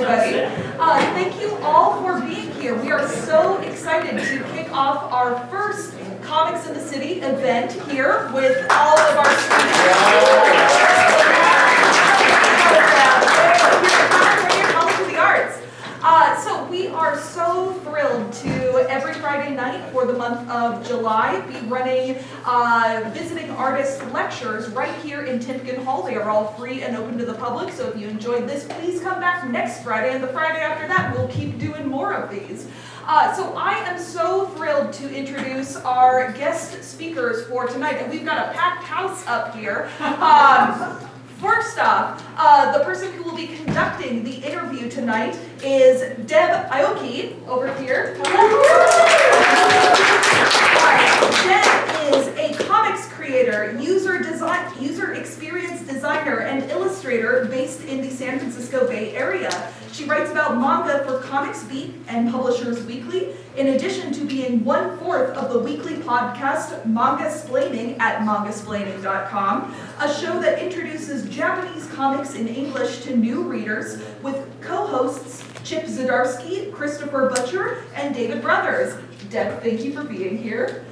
everybody. Thank you all for being here. We are so excited to kick off our first Comics in the City event here with all of our students. College of the Arts. So we are so thrilled to every Friday night for the month of July be running visiting artist lectures right here in Timken Hall. They are all free and open to the public, so if you enjoyed this, please come back next Friday, and the Friday after that we'll keep doing more of these. So I am so thrilled to introduce our guest speakers for tonight, and we've got a packed house up here. First off, the person who will be conducting the interview tonight is Deb Aoki, over here. Deb is a comics creator, user experience designer, and illustrator based in the San Francisco Bay Area. She writes about manga for Comics Beat and Publishers Weekly, in addition to being 1/4 of the weekly podcast Manga-splaining at mangasplaining.com, a show that introduces Japanese comics in English to new readers with co-hosts Chip Zdarsky, Christopher Butcher, and David Brothers. Deb, thank you for being here.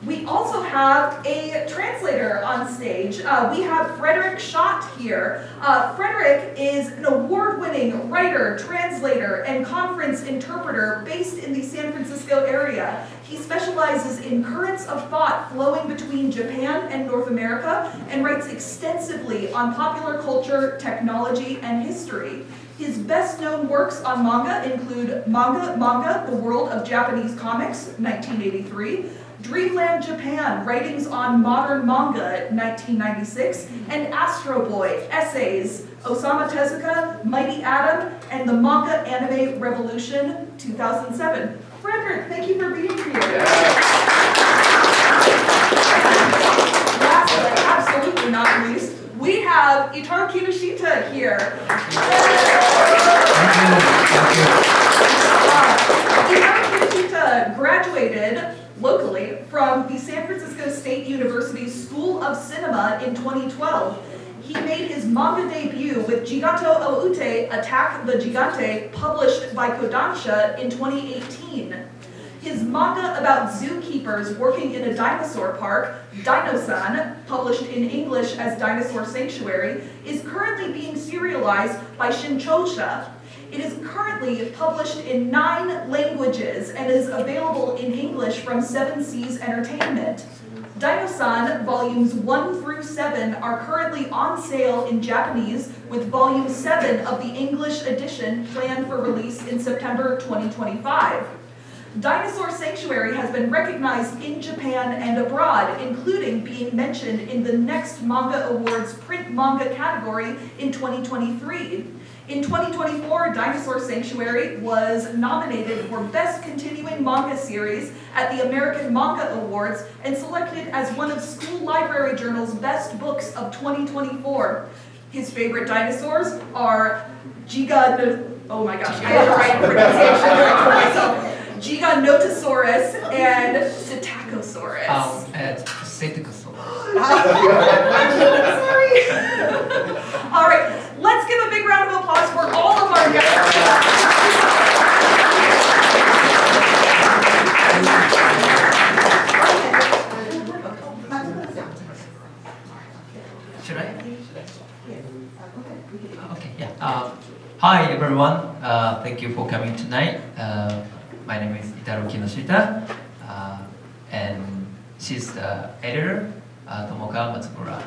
We also have a translator on stage. We have Frederick Schott here. Frederick is an award-winning writer, translator, and conference interpreter based in the San Francisco area. He specializes in currents of thought flowing between Japan and North America and writes extensively on popular culture, technology, and history. His best-known works on manga include Manga, The World of Japanese Comics, 1983, Dreamland Japan, Writings on Modern Manga, 1996, and Astro Boy, Essays, Osamu Tezuka, Mighty Atom, and the Manga Anime Revolution, 2007. Frederick, thank you for being here. Last but absolutely not least, we have Itaru Kinoshita here. Itaru Kinoshita graduated locally from the San Francisco State University School of Cinema in 2012. He made his manga debut with Jigato Oute, Attack the Gigante, published by Kodansha in 2018. His manga about zookeepers working in a dinosaur park, Dino-san, published in English as Dinosaur Sanctuary, is currently being serialized by Shinchosha. It is currently published in 9 languages and is available in English from 7 Seas Entertainment. Dino-san Volumes 1 through 7 are currently on sale in Japanese, with Volume 7 of the English edition planned for release in September 2025. Dinosaur Sanctuary has been recognized in Japan and abroad, including being mentioned in the Next Manga Awards print manga category in 2023. In 2024, Dinosaur Sanctuary was nominated for Best Continuing Manga Series at the American Manga Awards and selected as one of School Library Journal's best books of 2024. His favorite dinosaurs are oh my gosh, I have the right pronunciation for myself. Giganotosaurus and Psittacosaurus. Psittacosaurus. Sorry. All right, let's give a big round of applause for all of our guests. Should I? Okay, yeah. Hi, everyone. Thank you for coming tonight. My name is Itaru Kinoshita, and she's the editor, Tomoka Matsumura.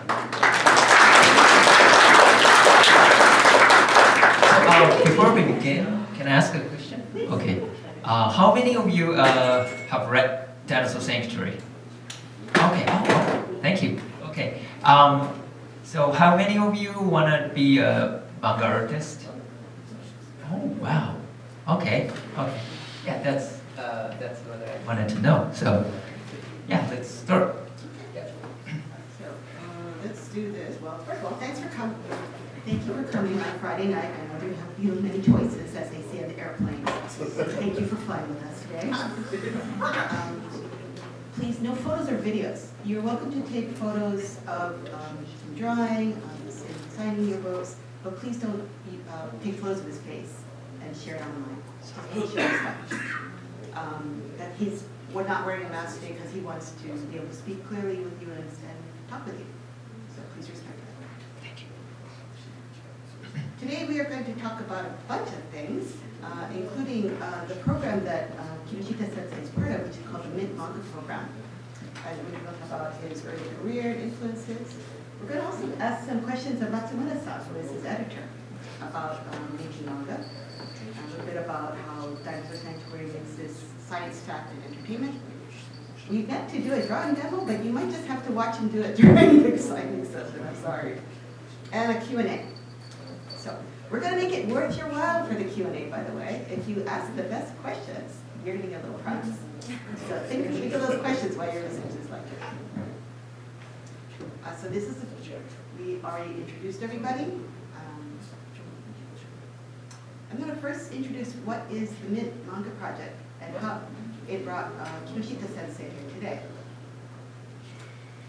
So, before we begin, can I ask a question? Okay. How many of you have read Dinosaur Sanctuary? Okay. Oh, thank you. Okay. So, how many of you want to be a manga artist? Oh, wow. Okay. Okay. Yeah, that's what I wanted to know. So, yeah, let's start. So, let's do this. Well, first of all, thanks for coming. Thank you for coming on Friday night. I know you have many choices, as they say on the airplane. So thank you for flying with us today. Please, no photos or videos. You're welcome to take photos of some drawing, signing your books, but please don't take photos of his face and share it online. Just show us that we're not wearing a mask today because he wants to be able to speak clearly with you and talk with you. So please respect that. Thank you. Today we are going to talk about a bunch of things, including the program that Kinoshita Sensei is part of, which is called the Mint Manga Program. And we're going to talk about his early career and influences. We're going to also ask some questions of Matsumura-san, who is his editor, about making manga. A little bit about how Dinosaur Sanctuary mixes science, fact, and entertainment. We meant to do a drawing demo, but you might just have to watch him do it during the exciting session, I'm sorry. And a Q&A. So we're going to make it worth your while for the Q&A, by the way. If you ask the best questions, you're going to get a little prize. So think of those questions while you're listening to this lecture. So this is the picture. We already introduced everybody. I'm going to first introduce what is the Mint Manga Project and how it brought Kinoshita Sensei here today.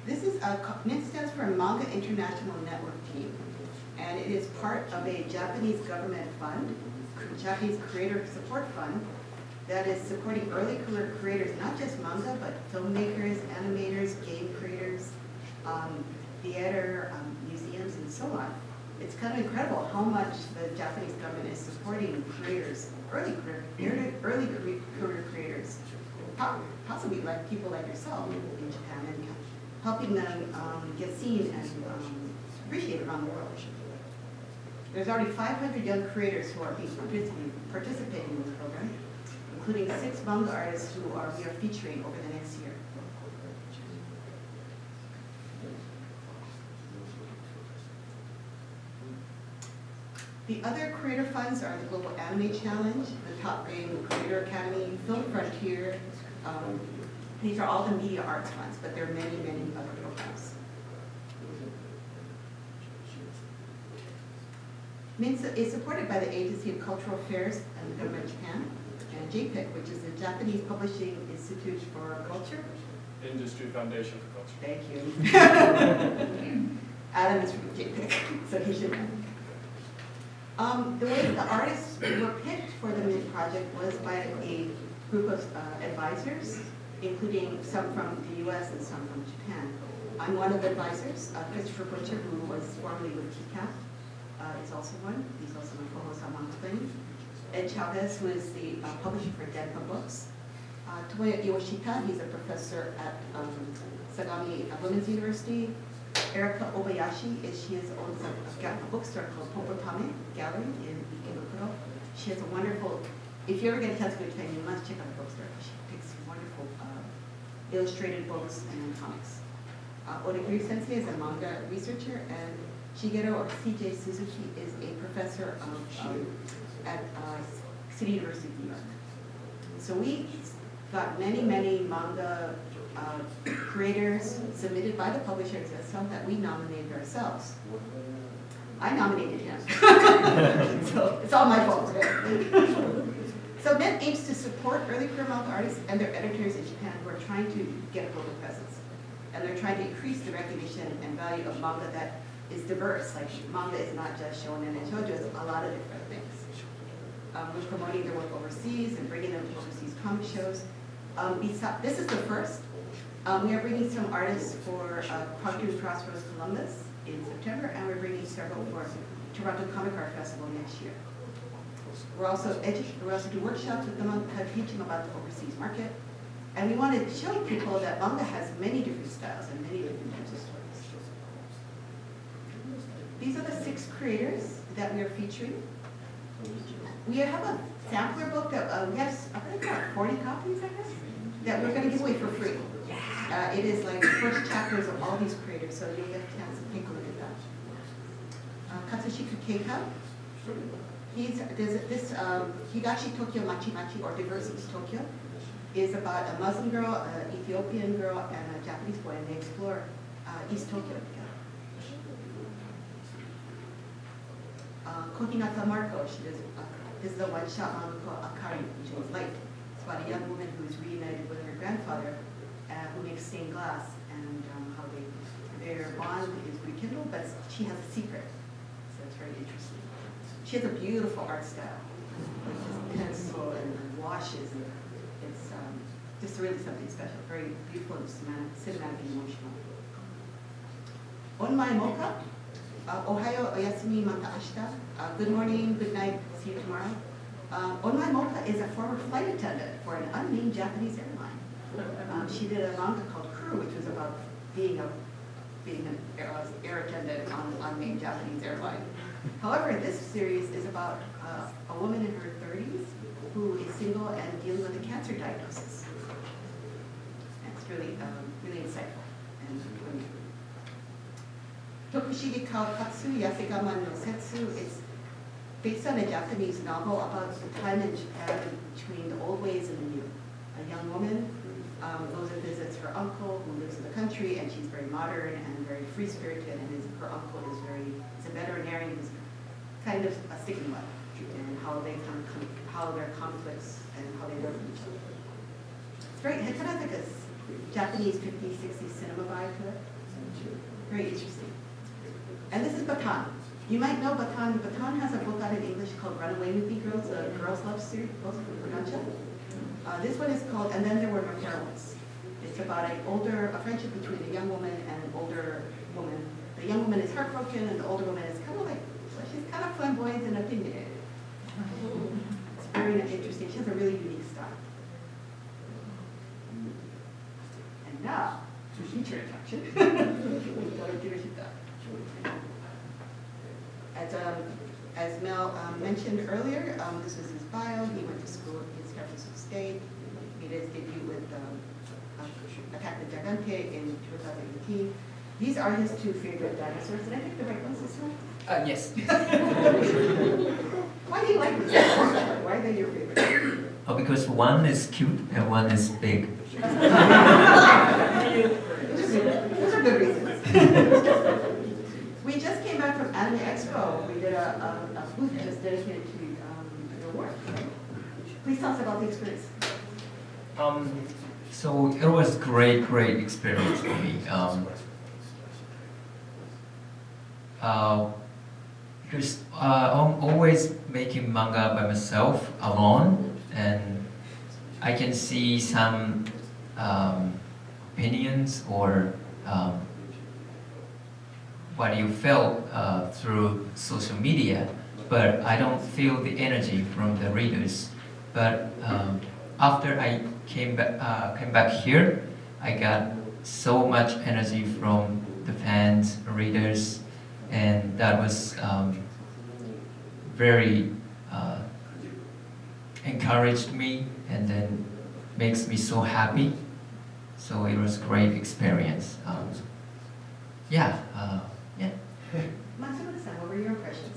This is Mint stands for Manga International Network Team, and it is part of a Japanese government fund, Japanese Creator Support Fund, that is supporting early career creators, not just manga, but filmmakers, animators, game creators, theater, museums, and so on. It's kind of incredible how much the Japanese government is supporting creators, early career creators, possibly like people like yourself in Japan, and helping them get seen and appreciated around the world. There's already 500 young creators who are participating in this program, including 6 manga artists who we are featuring over the next year. The other creator funds are the Global Anime Challenge, the Top Game Creator Academy, Film Frontier. These are all the media arts funds, but there are many, many other programs. Mint is supported by the Agency of Cultural Affairs and the Government of Japan, and JPIC, which is the Japanese Publishing Institute for Culture. Industry Foundation for Culture. Thank you. Adam is from JPIC, so he should know. The way the artists were picked for the Mint project was by a group of advisors, including some from the US and some from Japan. I'm one of the advisors. Christopher Butcher, who was formerly with TCAF, is also one. He's also my co-host on Manga Plane. Ed Chavez, who is the publisher for Denpa Books. Tomoya Yoshita, he's a professor at Sagami Women's University. Erika Obayashi, she owns a bookstore called Popotame Gallery in Ikebukuro. She has a wonderful, if you ever get a chance to go to Japan, you must check out the bookstore. She picks wonderful illustrated books and comics. Odagiri Sensei is a manga researcher, and Shigeru or CJ Suzuki is a professor at City University of New York. So we got many, many manga creators submitted by the publishers as some that we nominated ourselves. I nominated him. So it's all my fault today. So Mint aims to support early career manga artists and their editors in Japan who are trying to get a global presence. And they're trying to increase the recognition and value of manga that is diverse. Like manga is not just shonen and shoujo, it's a lot of different things. We're promoting their work overseas and bringing them to overseas comic shows. This is the first. We are bringing some artists for Cartoon Crossroads Columbus in September, and we're bringing several for Toronto Comic Art Festival next year. We also do workshops with them on teaching about the overseas market, and we want to show people that manga has many different styles and many different types of stories. These are the 6 creators that we are featuring. We have a sampler book that we have, I think, about 40 copies, I guess, that we're going to give away for free. It is like the first chapters of all these creators, so you'll get a chance to take a look at that. Katsushika Keita, Higashi Tokyo Machi Machi, or Diversity Tokyo, is about a Muslim girl, an Ethiopian girl, and a Japanese boy, and they explore East Tokyo together. Kohinata Marco, this is a one-shot manga called Akari, which is light. It's about a young woman who is reunited with her grandfather, who makes stained glass, and how their bond is rekindled, but she has a secret. So it's very very interesting. She has a beautiful art style, with just pencil and washes, and it's just really something special. Very beautiful and cinematic and emotional. Onmai mocha. Ohayo, oyasumi, mata ashita. Good morning, good night, see you tomorrow. Onmai mocha is a former flight attendant for an unnamed Japanese airline. She did a manga called Crew, which was about being an air attendant on an unnamed Japanese airline. However, this series is about a woman in her 30s who is single and dealing with a cancer diagnosis. And it's really, really insightful. And Tokushige Katsu Yasegaman no Setsu is based on a Japanese novel about the time in Japan between the old ways and the new. A young woman goes and visits her uncle who lives in the country, and she's very modern and very free-spirited, and her uncle is a veterinarian who's kind of a stick in the mud, and how their conflicts and how they work with each other. It kind of has like a Japanese 50s, 60s cinema vibe to it. Very interesting. And this is Baton. You might know Baton. Baton has a book out in English called Runaway with Me Girls, a girls' love series, both from Kodansha. This one is called And Then There Were No Heroines. It's about a friendship between a young woman and an older woman. The young woman is heartbroken, and the older woman is kind of like, she's kind of flamboyant and opinionated. It's very interesting. She has a really unique style. And now, to feature attraction, we go to Kinoshita. As Mel mentioned earlier, this was his bio. He went to school in San Francisco State. He did his debut with Attack the Gigante in 2018. These are his two favorite dinosaurs. Did I pick the right ones this time? Yes. Why do you like these dinosaurs? Why are they your favorite? Oh, because one is cute and one is big. Those are good reasons. We just came back from Anime Expo. We did a booth just dedicated to your work. Please tell us about the experience. So it was great experience for me. Because I'm always making manga by myself, alone, and I can see some opinions or what you felt through social media, but I don't feel the energy from the readers. But after I came back here, I got so much energy from the fans, readers, and that was very encouraged me, and then makes me so happy. So it was a great experience. Yeah. Matsumura-san, what were your impressions?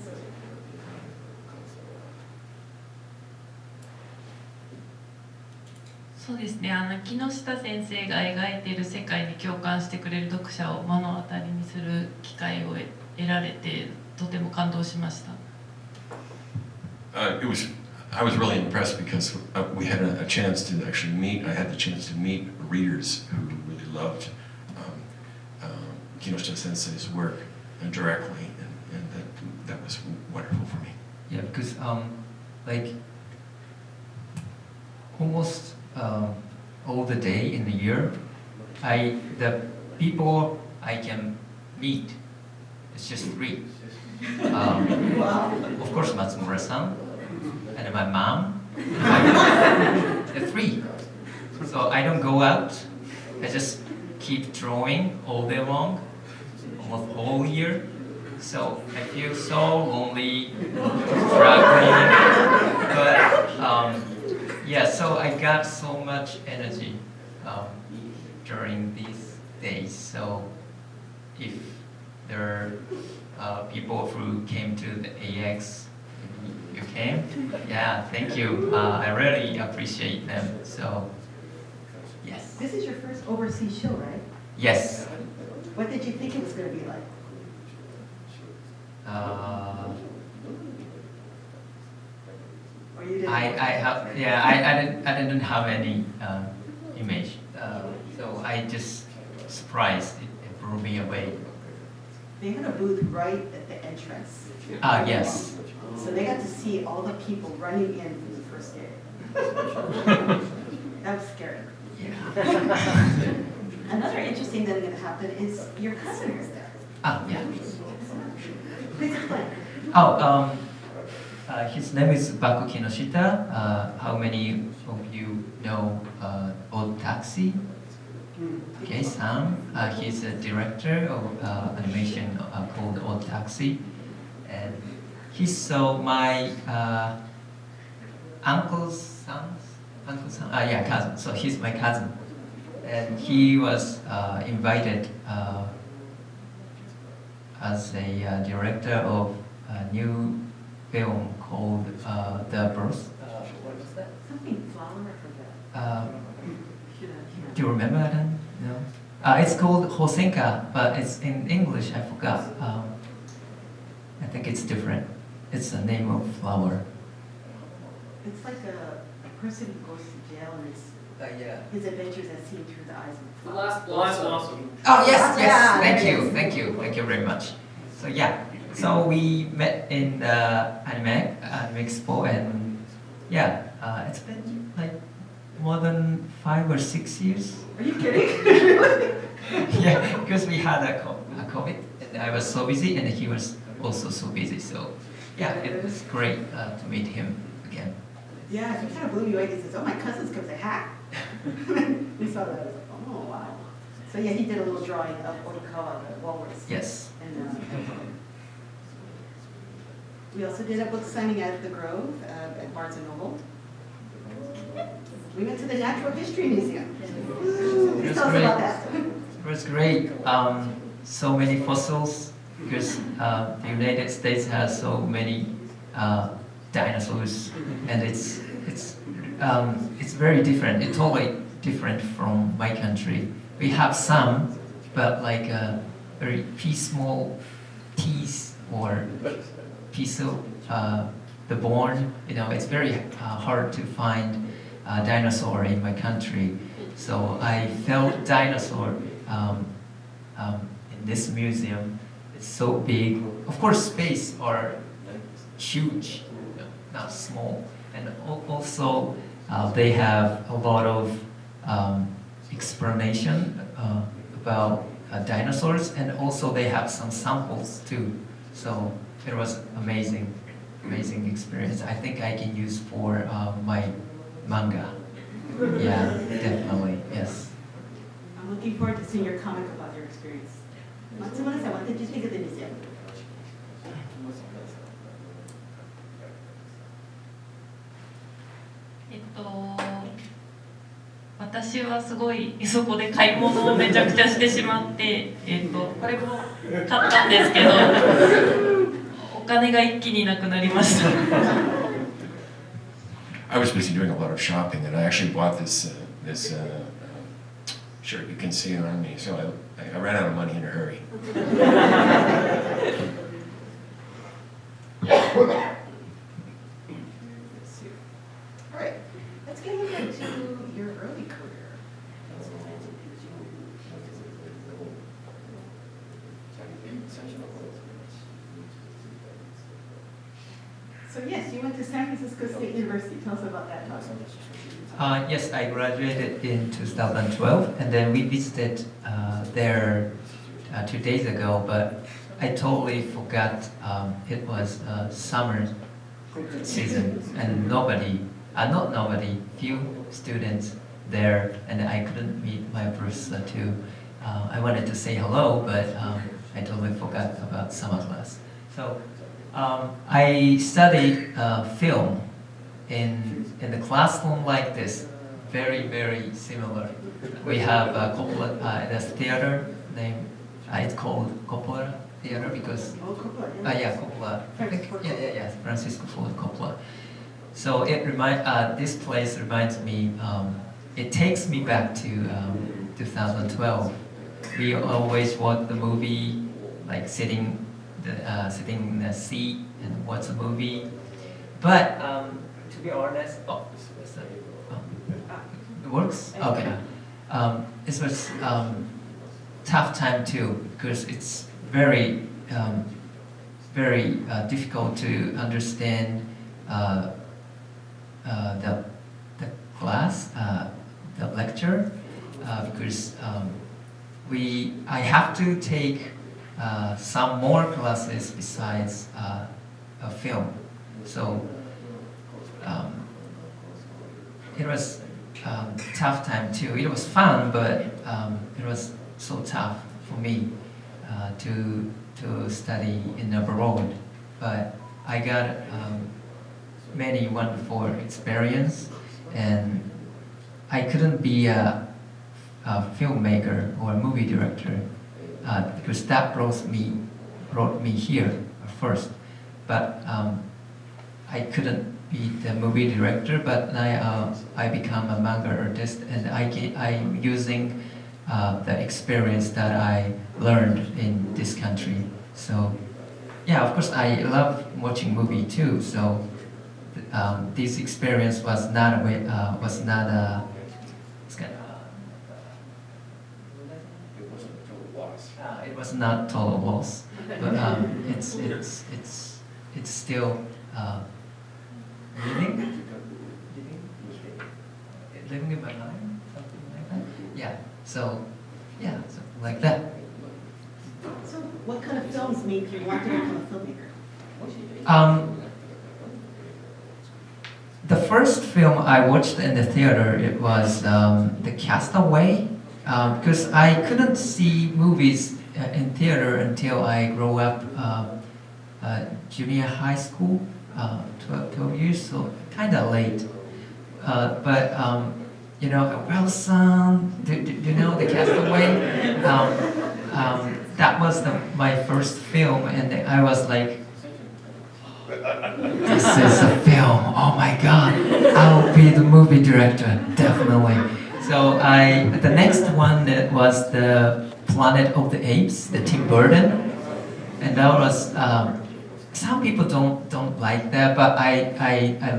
そうですね、木下先生が描いている世界に共感してくれる読者を目の当たりにする機会を得られてとても感動しました。I was really impressed because we had a chance to actually meet. I had the chance to meet readers who really loved Kinoshita Sensei's work directly, and that was wonderful for me. Yeah, because like almost all the day in the year, the people I can meet is just three. Of course, Matsumura-san, and my mom, the three. So I don't go out. I just keep drawing all day long, almost whole year. So I feel so lonely, struggling. But yeah, so I got so much energy during these days. So if there are people who came to the AX, you came? Yeah, thank you. I really appreciate them. So yes. This is your first overseas show, right? Yes. What did you think it was going to be like? Or you didn't? I didn't have any image. So I just surprised. It blew me away. They had a booth right at the entrance. Yes. So they got to see all the people running in from the first day. That was scary. Yeah. Another interesting thing that happened is your cousin was there. Yeah. Please explain. His name is Baku Kinoshita. How many of you know Old Taxi? Okay, Sam. He's a director of animation called Old Taxi, and he's my cousin. So he's my cousin, and he was invited as a director of a new film called The Birth. What was that? Something flower, I forgot. Do you remember that? No. It's called Hosenka, but it's in English. I forgot. I think it's different. It's the name of flower. It's like a person who goes to jail and his adventures as seen through the eyes of the flower. The last blossom. Oh yes, yes. Yeah, Thank you very much. So yeah, so we met in the anime expo, and yeah, it's been like more than 5 or 6 years. Are you kidding? Yeah, because we had a COVID, and I was so busy, and he was also so busy. So yeah, it was great to meet him again. Yeah, he kind of blew me away. He says, "Oh, my cousin's come to hack." We saw that. I was like, "Oh, wow." So yeah, he did a little drawing of Orikawa, the walrus. Yes. And we also did a book signing at the Grove at Barnes and Noble. We went to the Natural History Museum. It Tell us great. about that. It was great. So many fossils, because the United States has so many dinosaurs, and it's very different. It's totally different from my country. We have some, but like a very small piece or piece of the bone. It's very hard to find a dinosaur in my country. So I felt dinosaur in this museum. It's so big. Of course, space are huge, not small. And also, they have a lot of explanation about dinosaurs, and also they have some samples too. So it was amazing experience. I think I can use for my manga. Yeah, definitely, yes. I'm looking forward to seeing your comic about your experience. Matsumura-san, what did you think of the museum? 私はすごいそこで買い物をめちゃくちゃしてしまって、これも買ったんですけど、お金が一気になくなりました。I was busy doing a lot of shopping, and I actually bought this shirt. You can see it on me, so I ran out of money in a hurry. All right, let's get into your early career. So yes, you went to San Francisco State University. Tell us about that. Yes, I graduated in 2012, and then we visited there 2 days ago, but I totally forgot it was summer season, and few students there, and I couldn't meet my professor too. I wanted to say hello, but I totally forgot about summer class. So I studied film in the classroom like this, very similar. We have the theater name. It's called Coppola Theater because Coppola. I think, Francisco Ford Coppola. So this place reminds me. It takes me back to 2012. We always watch the movie, like sitting in the seat and watch a movie. But to be honest, it works. Okay. It was tough time too because it's very very difficult to understand the class, the lecture, because I have to take some more classes besides a film. So it was tough time too. It was fun, but it was so tough for me to study in abroad. But I got many wonderful experience, and I couldn't be a filmmaker or a movie director because that brought me here first. But I couldn't be the movie director. But now I become a manga artist, and I'm using the experience that I learned in this country. So yeah, of course I love watching movie too. So this experience was not a it was not total loss, but it's still living in my mind, something like that. Yeah. So yeah, something like that. So what kind of films make you want to become a filmmaker? The first film I watched in the theater, it was The Castaway, because I couldn't see movies in theater until I grew up junior high school, 12 years, so kind of late. But you know, Wilson, do you know The Castaway? That was my first film, and I was like, this is a film, oh my god, I'll be the movie director, definitely. So the next one that was the Planet of the Apes, the Tim Burton, and that was, some people don't like that, but I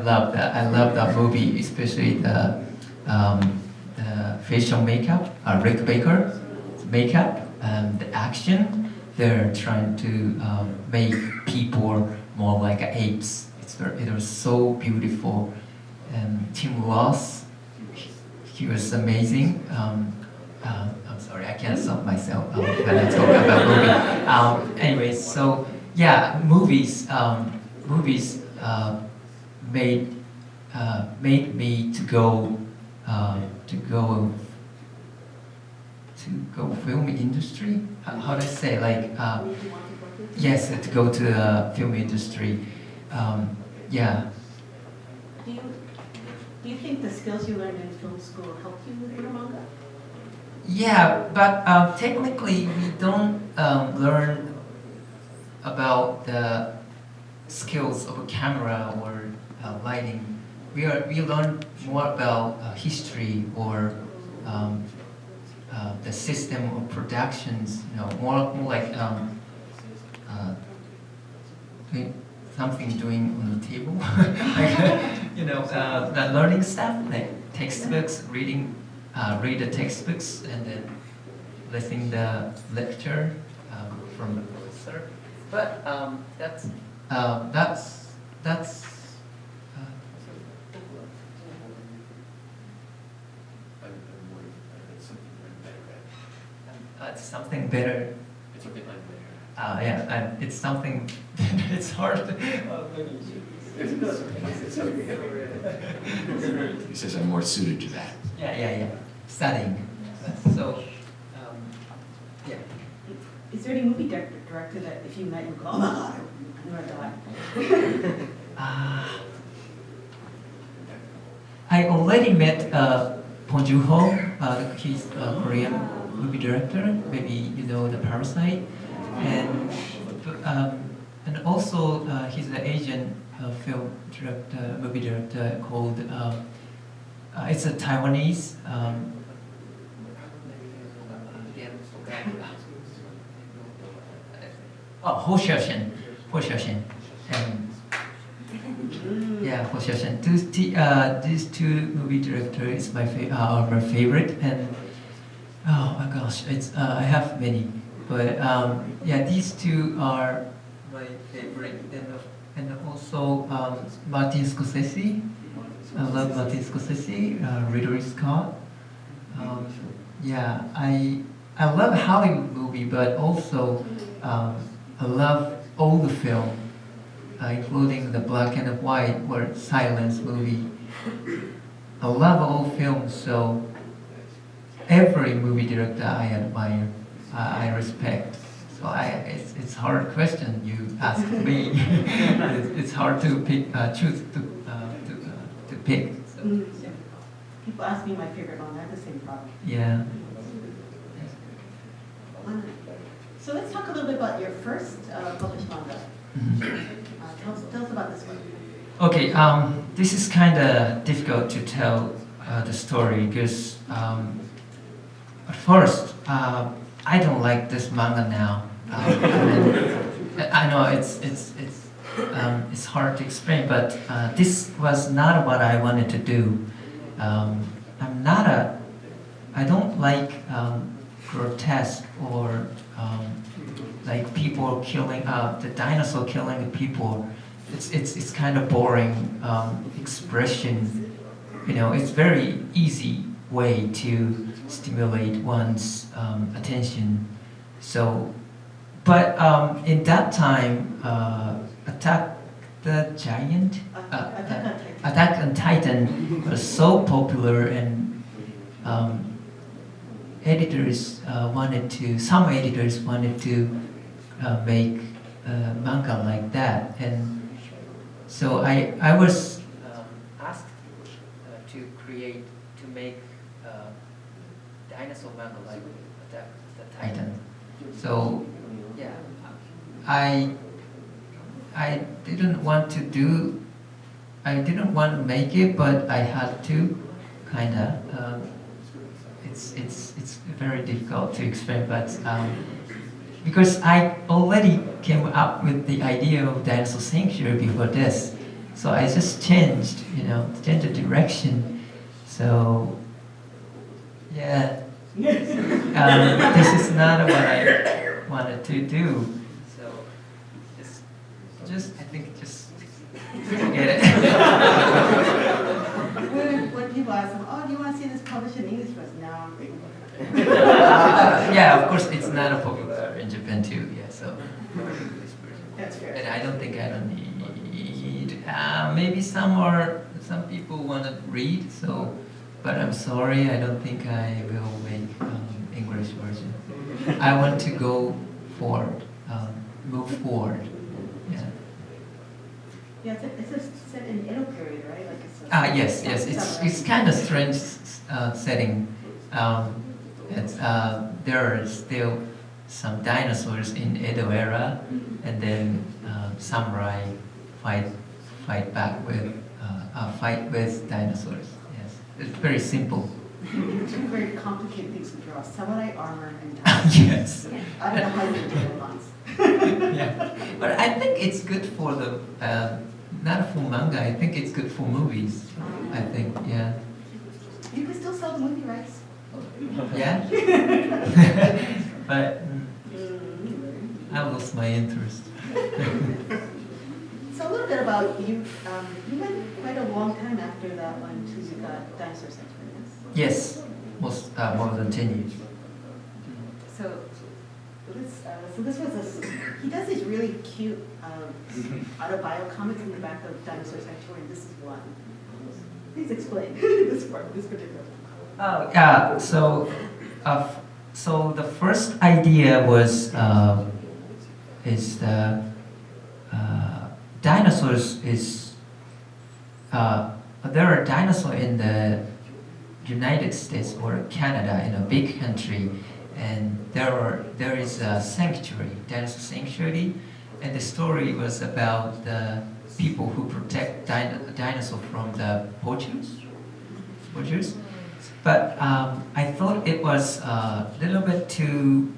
love that. I love that movie, especially the facial makeup, Rick Baker's makeup, the action. They're trying to make people more like apes. It was so beautiful. And Tim Ross, he was amazing. I'm sorry, I can't stop myself when I talk about movie. Anyways, so yeah, movies made me to go film industry. How do I say, like yes, to go to the film industry. Yeah. Do you think the skills you learned in film school helped you with your manga? Yeah, but technically we don't learn about the skills of a camera or lighting. We learn more about history or the system of productions. You know, more like doing on the table. Like, you know, the learning stuff like textbooks, read the textbooks, and then listening the lecture from the professor. But that's it's something better. It's okay, like Yeah, and it's something. It's hard. He says I'm more suited to that. Yeah. Studying. So, yeah. Is there any movie director that if you met you go, oh my god, I'm gonna die? I already met Bong Joon-ho. He's a Korean movie director. Maybe you know The Parasite, and also he's an Asian film director, movie director called. It's a Taiwanese. Ho Xiaoshen. And yeah, Ho Xiaoshen. These two movie directors are my favorite, and oh my gosh, I have many But yeah, these two are my favorite, and also Martin Scorsese. I love Martin Scorsese, Ridley Scott. Yeah, I love Hollywood movie, but also I love all the film, including the black and white or silence movie. I love all films, so every movie director I admire, I respect. So it's hard question you ask me. It's hard to pick, choose to pick. So, yeah. People ask me my favorite manga, I have the same problem. Yeah. So let's talk a little bit about your first published manga. Tell us about this one. Okay, this is kind of difficult to tell the story because at first I don't like this manga now. I know it's hard to explain, but this was not what I wanted to do. I don't like grotesque or like people killing, the dinosaur killing people. It's kind of boring expression. You know, it's very easy way to stimulate one's attention. So, but in that time, Attack on Titan was so popular, and some editors wanted to make manga like that, and so I was asked to make dinosaur manga like Attack the Titan. So yeah, I didn't want to make it, but I had to, kinda. It's very difficult to explain, but because I already came up with the idea of Dinosaur Sanctuary before this, so I just changed the direction. So yeah, this is not what I wanted to do. So just I think just forget it. When people ask them, oh, do you want to see this published in English? He goes, no. Yeah, of course, it's not popular in Japan too. Yeah, so That's fair. and I don't need. Maybe some people want to read. So, but I'm sorry, I don't think I will make English version. I want to go forward, move forward. Yeah. Yeah, it's set in Edo period, right? Like it's Yes. It's kind of strange setting. There are still some dinosaurs in Edo era, and then samurai fight with dinosaurs. Yes, it's very simple. two very complicated things to draw: samurai armor and Yes. I don't know how you do it once. Yeah, but I think it's good for the not for manga. I think it's good for movies. I think, yeah. You can still sell the movie rights. Yeah. But I lost my interest. So a little bit about you. You went quite a long time after that one until you got Dinosaur Sanctuary. Yes, more than 10 years. So this was he does these really cute autobio comics in the back of Dinosaur Sanctuary, and this is one. Please explain this particular one. Oh, yeah. So the first idea was dinosaurs is there are dinosaurs in the United States or Canada, in a big country, and there is a sanctuary, Dinosaur Sanctuary, and the story was about the people who protect dinosaurs from the poachers. But I thought it was a little bit too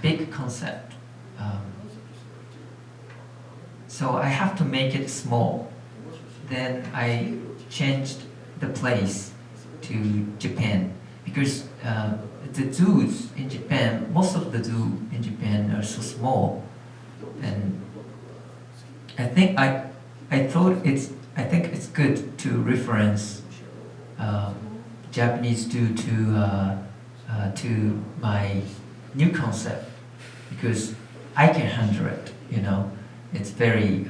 big concept. So I have to make it small. Then I changed the place to Japan because the zoos in Japan, most of the zoos in Japan are so small, and I think I think it's good to reference Japanese zoo to my new concept, because I can handle it. You know, it's very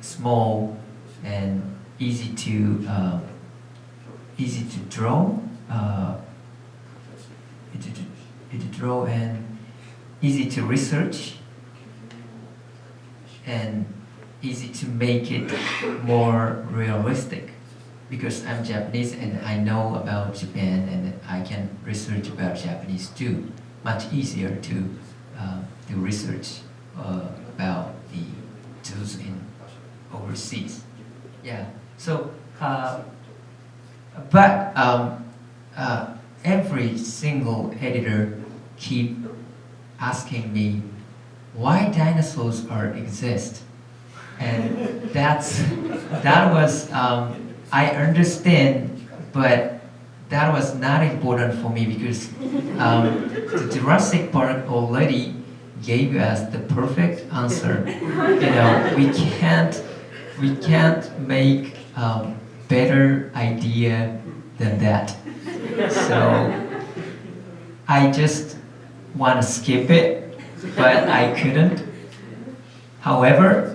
small and easy to draw. Easy to draw and easy to research, and easy to make it more realistic, because I'm Japanese and I know about Japan and I can research about Japanese too. Much easier to do research about the zoos in overseas. Yeah. So, but every single editor keep asking me why dinosaurs exist, and that was I understand, but that was not important for me, because the Jurassic Park already gave us the perfect answer. You know, we can't make better idea than that. So I just want to skip it, but I couldn't. However,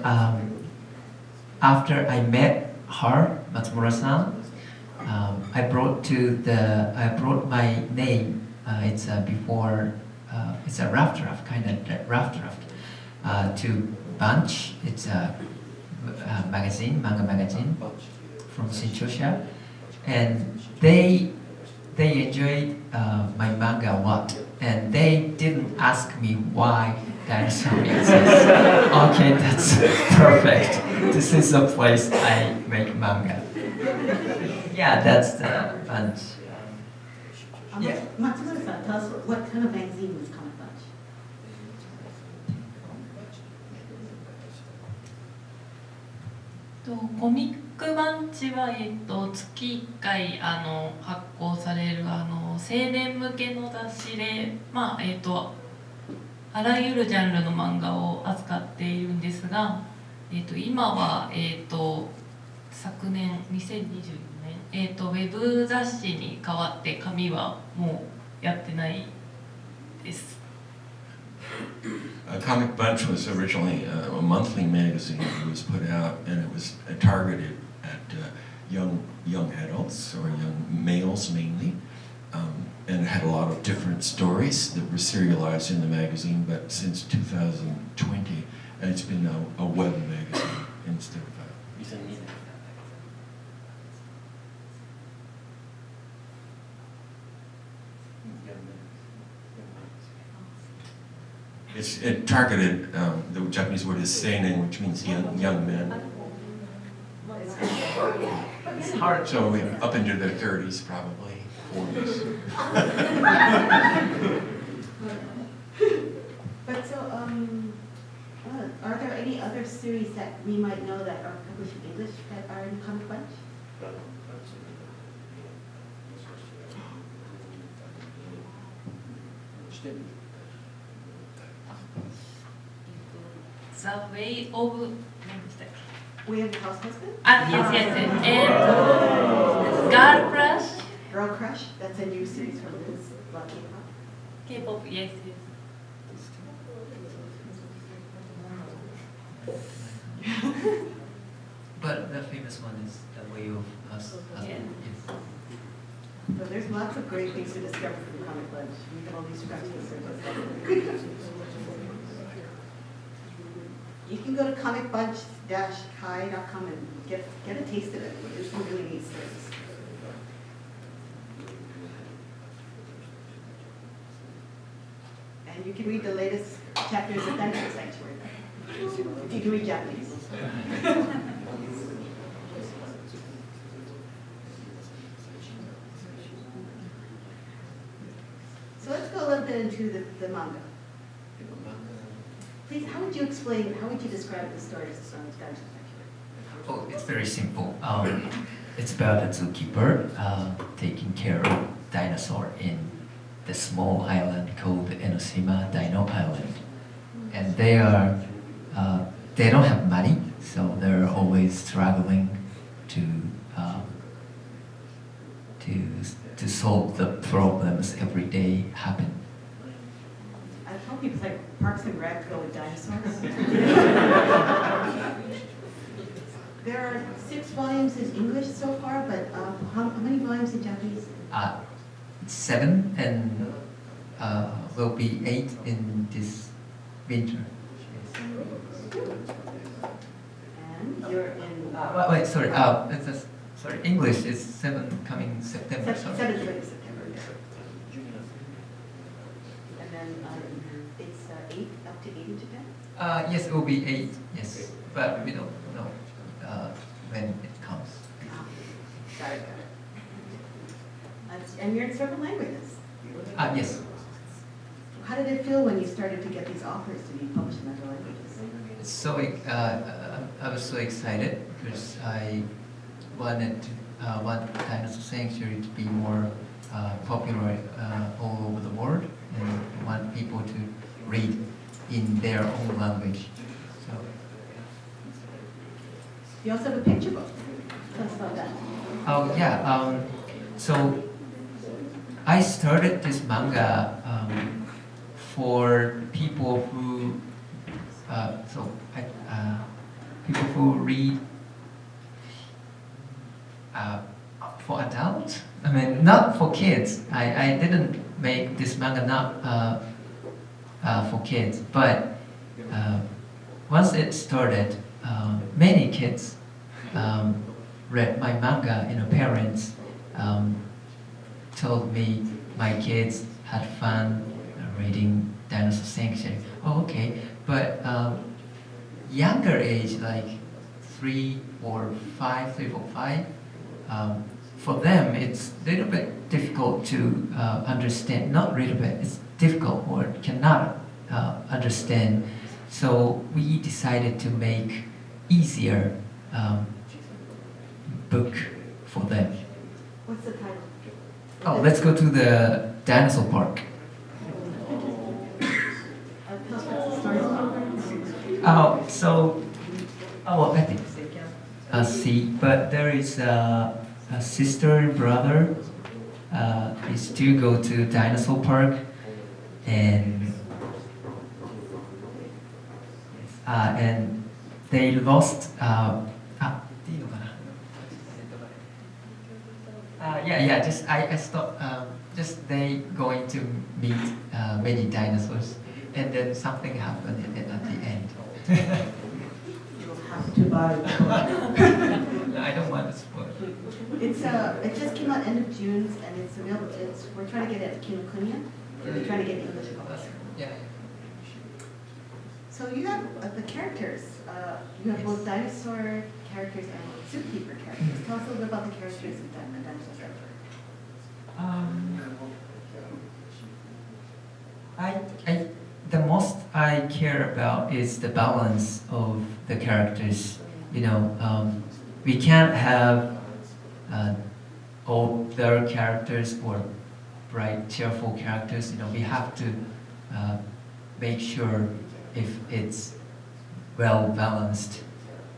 after I met her, Matsumura-san, I brought my name. It's it's a rough draft, kind of rough draft, to Bunch. It's a manga magazine from Shinchosha, and they enjoyed my manga a lot, and they didn't ask me why dinosaur exists. Okay, that's perfect. This is a place I make manga. Yeah, that's the Bunch. Yeah. Matsumura-san, tell us what kind of magazine was Comic Bunch? コミックバンチは、月1回発行される青年向けの雑誌で、あらゆるジャンルの漫画を扱っているんですが、今は、昨年2024年、ウェブ雑誌に変わって紙はもうやってないです。Comic Bunch was originally a monthly magazine that was put out, and it was targeted at young adults, or young males mainly, and it had a lot of different stories that were serialized in the magazine. But since 2020, it's been a web magazine instead of it targeted, the Japanese word is seinen, which means young men. It's hard. So up into their 30s, probably 40s. But so, are there any other series that we might know that are published in English that are in Comic Bunch? The Way of... Way of the House Husband? Yes. And Girl Crush. Girl Crush, that's a new series from Liz. About K-pop. K-pop, yes. But the famous one is The Way of Us. Yeah. Yes. So there's lots of great things to discover from Comic Bunch. We can only scratch the surface. You can go to comicbunch-kai.com and get a taste of it. There's some really neat stories. And you can read the latest chapters of Dinosaur Sanctuary, if you can read Japanese. So let's go a little bit into the manga. Please, how would you describe the story of Dinosaur Sanctuary? Oh, it's very simple. It's about a zookeeper taking care of dinosaur in the small island called Enoshima Dino Island, and they are they don't have money, so they're always struggling to to solve the problems every day happen. I tell people it's like Parks and Rec go with dinosaurs. There are 6 volumes in English so far, but how many volumes in Japanese? 7, and will be 8 in this winter. And you're in Wait, sorry. Sorry. English is 7 coming September. Sorry. 7th September. And then it's 8 up to 8 in Japan? Yes, it will be 8. Yes, but we don't know when it comes. Got it. And you're in several languages. Yes. How did it feel when you started to get these offers to be published in other languages? So I was so excited because I wanted to want Dinosaur Sanctuary to be more popular all over the world, and want people to read in their own language. So You also have a picture book. Tell us about that. oh yeah, so I started this manga for people who people who read for adults. I mean, not for kids. I didn't make this manga not for kids, but once it started, many kids read my manga. Parents told me my kids had fun reading Dinosaur Sanctuary. Oh, okay, but younger age, like 3 or 5, for them it's a little bit difficult to understand. Not little bit, it's difficult or cannot understand. So we decided to make easier book for them. What's the title? Oh, let's go to the dinosaur park. Tell us what's the story about. I think see, but there is a sister and brother is to go to dinosaur park, and they lost. Just I stopped. Just they going to meet many dinosaurs, and then something happened at the end. You'll have to buy the book. I don't want to spoil. It just came out end of June, and it's available. We're trying to get it at Kinokuniya. We're trying to get English books. Yeah. So you have the characters. You have both dinosaur characters and zookeeper characters. Tell us a little bit about the characters of Dinosaur Sanctuary. The most I care about is the balance of the characters. We can't have all their characters or bright, cheerful characters. We have to make sure if it's well balanced,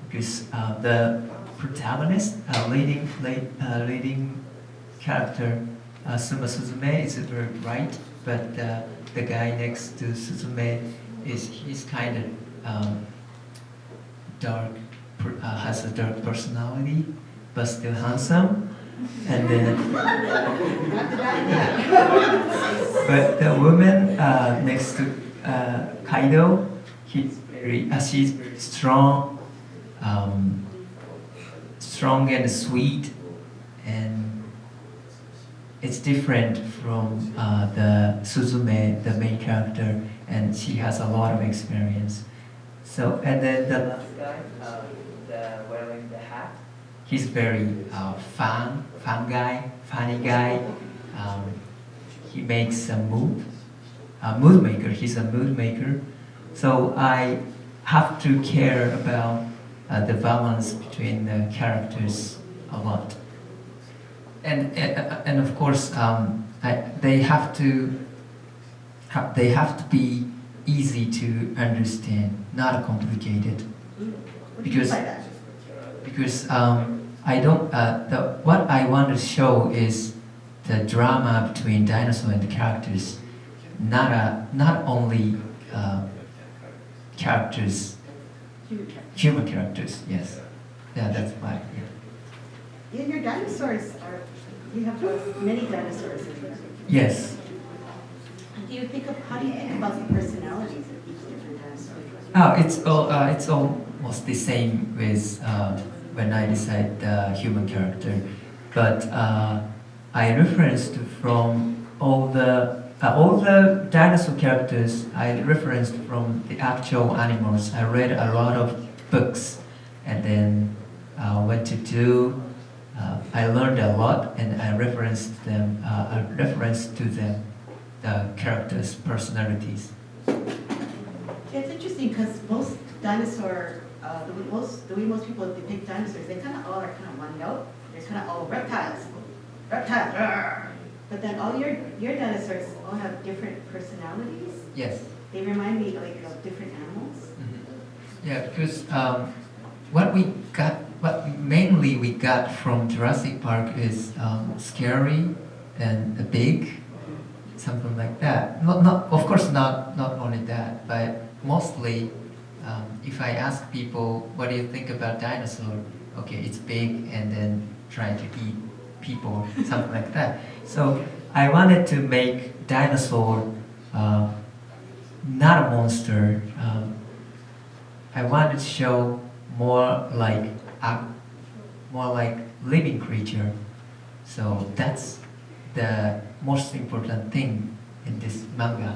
because the protagonist, leading character, Suma Suzume, is very bright, but the guy next to Suzume he's kind of dark, has a dark personality, but still handsome. And then, but the woman next to Kaido, she's strong, strong and sweet, and it's different from the Suzume, the main character, and she has a lot of experience. So, and then the last guy, the wearing the hat, he's very funny guy. He makes a mood maker. He's a mood maker. So I have to care about the balance between the characters a lot. And of course, they have to be easy to understand, not complicated. What do you mean Because by that? because I don't. What I want to show is the drama between dinosaur and the characters, not only characters, human characters. Yes, yeah, that's why. Yeah. In your dinosaurs are, you have many dinosaurs in here. Yes. How do you think about the personalities of each different dinosaur? It's almost the same with when I decide the human character, but I referenced from all the dinosaur characters. I referenced from the actual animals. I read a lot of books, and then what to do. I learned a lot, and I referenced them. I referenced to them the characters' personalities. It's interesting because most dinosaur, the way most people depict dinosaurs, they kind of all are kind of one note. They're kind of all reptiles, rawr. But then all your dinosaurs all have different personalities. Yes. They remind me like of different animals. Yeah, because what mainly we got from Jurassic Park is scary and big, something like that. Of course, not only that, but mostly, if I ask people, what do you think about dinosaur? Okay, it's big and then trying to eat people, something like that. So I wanted to make dinosaur not a monster. I wanted to show more like living creature. So that's the most important thing in this manga.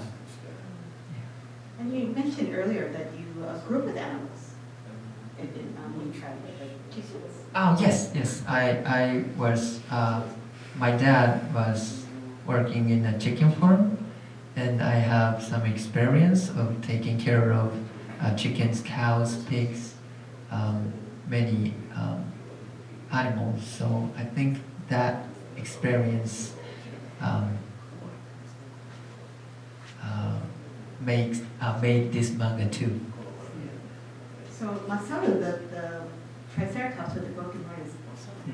And you mentioned earlier that you grew up with animals when you traveled, like chickens. Oh yes. I was. My dad was working in a chicken farm, and I have some experience of taking care of chickens, cows, pigs, many animals. So I think that experience made this manga too. So Masaru, the Triceratops with the broken horn, is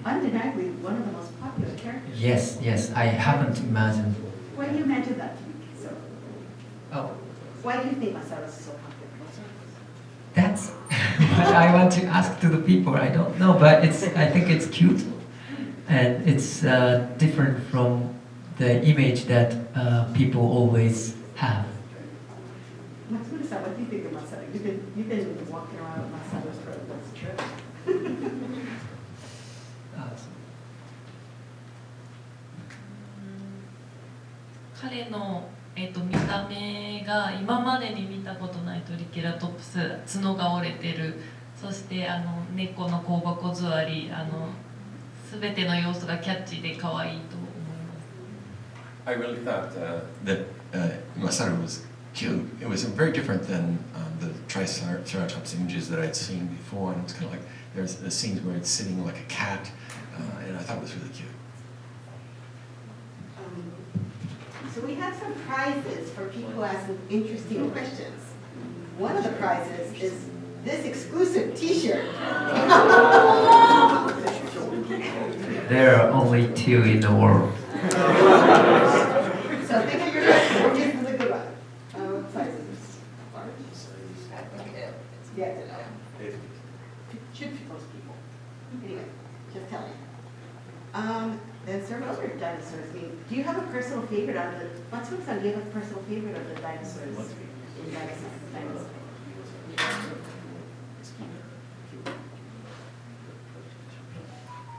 undeniably one of the most popular characters. Yes. I haven't imagined. Why do you imagine that to be so? Oh, Why do you think Masaru is so popular? that's what I want to ask to the people. I don't know, but I think it's cute, and it's different from the image that people always have. Matsumura-san, what do you think of Masaru? You've been walking around with Masaru for this trip. 彼の、見た目が今までに見たことないトリケラトプス、角が折れてる、そして猫の香箱座り、全ての要素がキャッチーで可愛いと思います。 I really thought that Masaru was cute. It was very different than the Triceratops images that I'd seen before, and it was kind of like there's the scenes where it's sitting like a cat, and I thought it was really cute. So we have some prizes for people who ask interesting questions. One of the prizes is this exclusive T-shirt. There are only 2 in the world. So think of your question. This is a good one. What size is this? Large? Yeah, it should fit most people. Anyway, just telling you. There's several other dinosaurs. I mean, do you have a personal favorite out of the Matsumura-san, do you have a personal favorite of the dinosaurs in dinosaurs?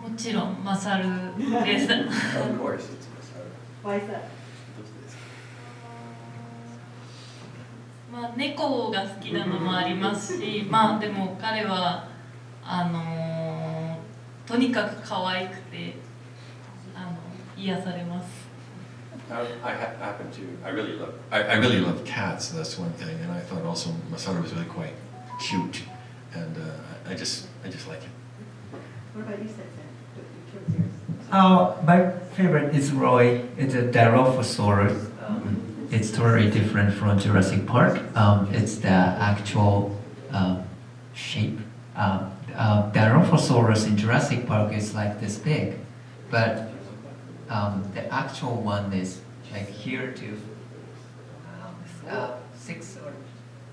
もちろんマサルです。 Of course, it's Masaru. Why is that? まあ猫が好きなのもありますし、まあでも彼はとにかく可愛くて癒されます。 I really love cats. That's one thing, and I thought also Masaru was really quite cute, and I just like him. What about you, Sensei? My favorite is Roy. It's a Dilophosaurus. It's totally different from Jurassic Park. It's the actual shape. Dilophosaurus in Jurassic Park is like this big, but the actual one is like here to 6 or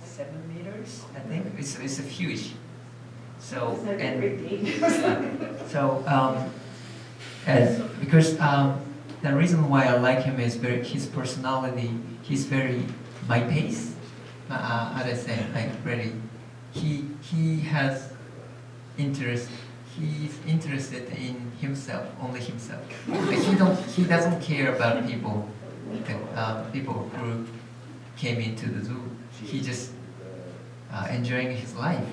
7 meters. I think it's a huge. So and because the reason why I like him is his personality. He's very my pace. How do I say? Like really, he has interest. He's interested in himself, only himself. He doesn't care about people. People who came into the zoo. He just enjoying his life.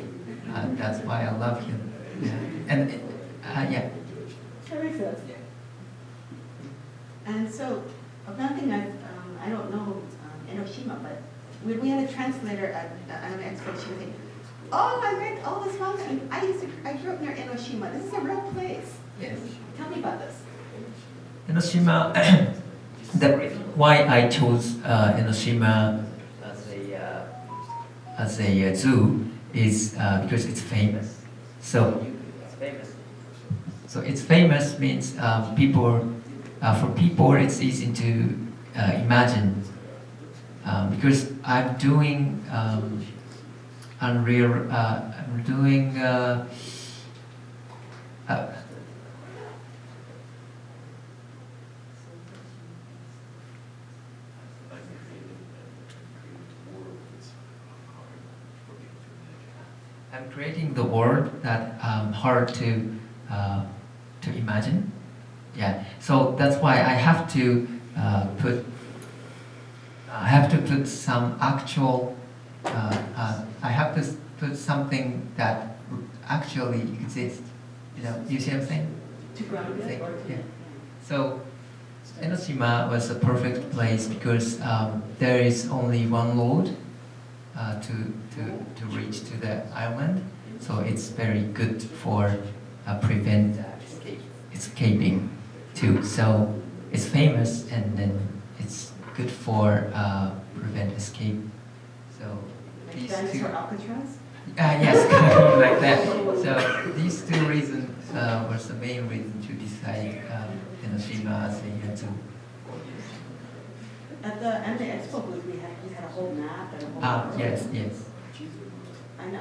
That's why I love him. Yeah. And yeah. That makes sense. And so, one thing I don't know Enoshima, but when we had a translator at an expo, she was saying, "Oh, I read all this manga, and I grew up near Enoshima. This is a real place." Yes. Tell me about this. Enoshima. Why I chose Enoshima as a zoo is because it's famous. So it's famous means people. For people, it's easy to imagine because I'm doing unreal. I'm doing. I'm creating the world that hard to imagine. Yeah, so that's why I have to put some actual. I have to put something that actually exists. You see what I'm saying? To ground it or to... Yeah. So Enoshima was a perfect place because there is only one road to reach to the island, so it's very good for prevent escaping too. So it's famous and then it's good for prevent escape. So Like these Dinosaur two. Alcatraz? Yes, like that. So these two reasons was the main reason to decide Enoshima as a zoo. At the expo booth, we had a whole map and a whole... Yes. And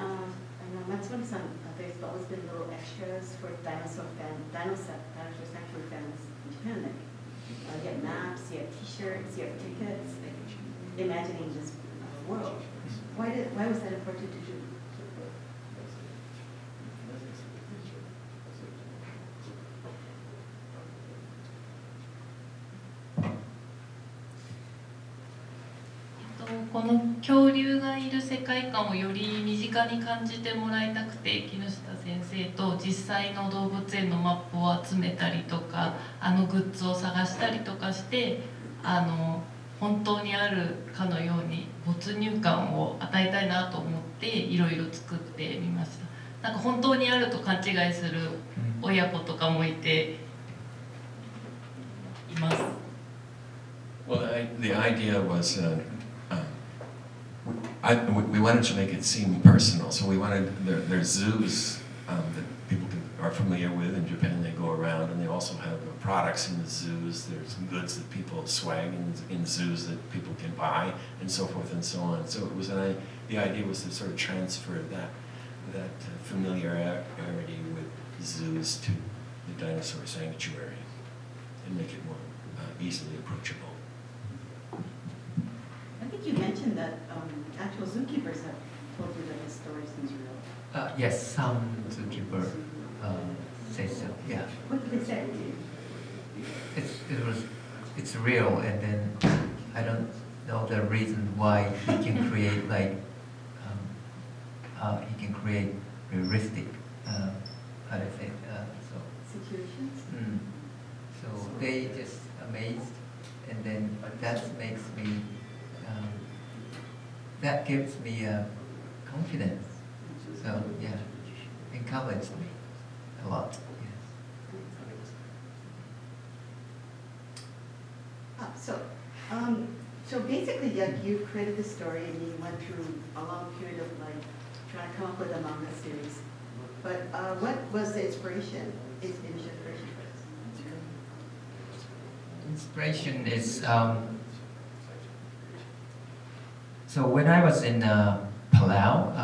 Matsumura-san, there's always been little extras for Dinosaur Sanctuary fans in Japan. Like, you have maps, you have T-shirts, you have tickets, like, imagining this world. Why was that important to do?この恐竜がいる世界観をより身近に感じてもらいたくて、木下先生と実際の動物園のマップを集めたりとか、グッズを探したりとかして、本当にあるかのように没入感を与えたいなと思っていろいろ作ってみました。なんか本当にあると勘違いする親子とかもいています。Well, the idea was we wanted to make it seem personal, so we wanted there's zoos that people are familiar with in Japan. They go around, and they also have products in the zoos. There's goods that people swag in zoos that people can buy, and so forth and so on. So it was the idea was to sort of transfer that familiarity with zoos to the Dinosaur Sanctuary and make it more easily approachable. I think you mentioned that actual zookeepers have told you that this story seems real. Yes, some zookeeper say so. Yeah, What did they say? it's real, and then I don't know the reason why he can create like he can create realistic how do I say Situations? so they just amazed, and then that makes me that gives me confidence. So yeah, encouraged me a lot. Yes. So basically, like, you created the story and you went through a long period of like trying to come up with a manga series. But what was the inspiration? Inspiration for this? Inspiration is so when I was in Palau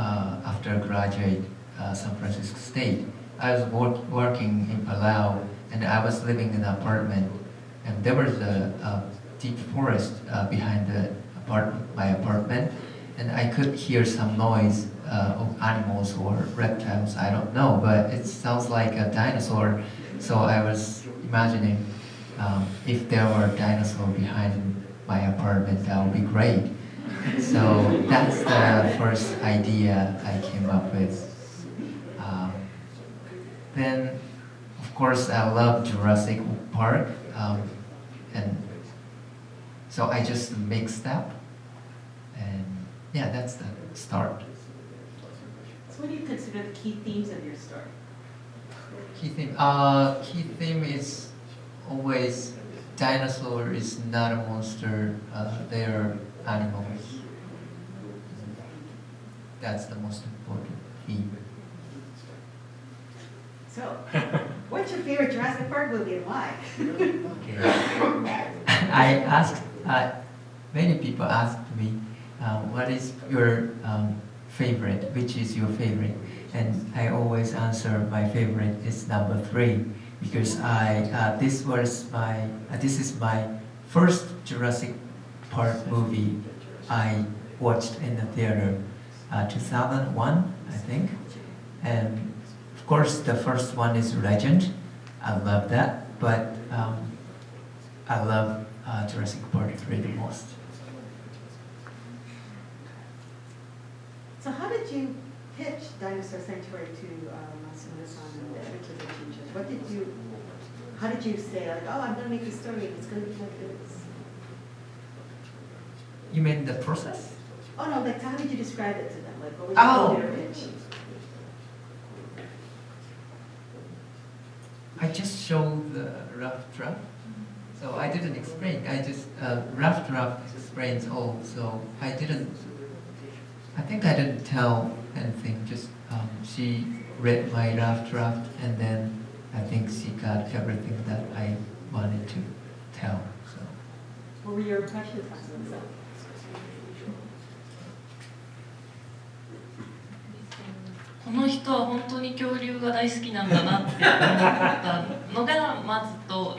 after I graduate San Francisco State, I was working in Palau and I was living in an apartment, and there was a deep forest behind my apartment, and I could hear some noise of animals or reptiles, I don't know, but it sounds like a dinosaur. So I was imagining if there were dinosaurs behind my apartment, that would be great. So that's the first idea I came up with. Then, of course, I love Jurassic Park, and so I just mixed up, and yeah, that's the start. So what do you consider the key themes of your story? Key theme is always dinosaur is not a monster, they are animals. That's the most important theme. So, what's your favorite Jurassic Park movie and why? I asked, many people asked me, what is your favorite, which is your favorite? And I always answer my favorite is number 3, because this is my first Jurassic Park movie I watched in the theater, 2001, I think. And of course, the first one is Legend. I love that, but I love Jurassic Park 3 the most. So how did you pitch Dinosaur Sanctuary to Matsumura-san and the other teachers? How did you say, like, oh, I'm going to make a story, it's going to be like this? You mean the process? Oh, no, like, how did you describe it to them? Like, what was Oh. your pitch? I just showed the rough draft, so I didn't explain. I just rough draft explains all. So I think I didn't tell anything. Just she read my rough draft, and then I think she got everything that I wanted to tell. So What were your impressions on themselves? この人は本当に恐竜が大好きなんだなって思ったのがまずと、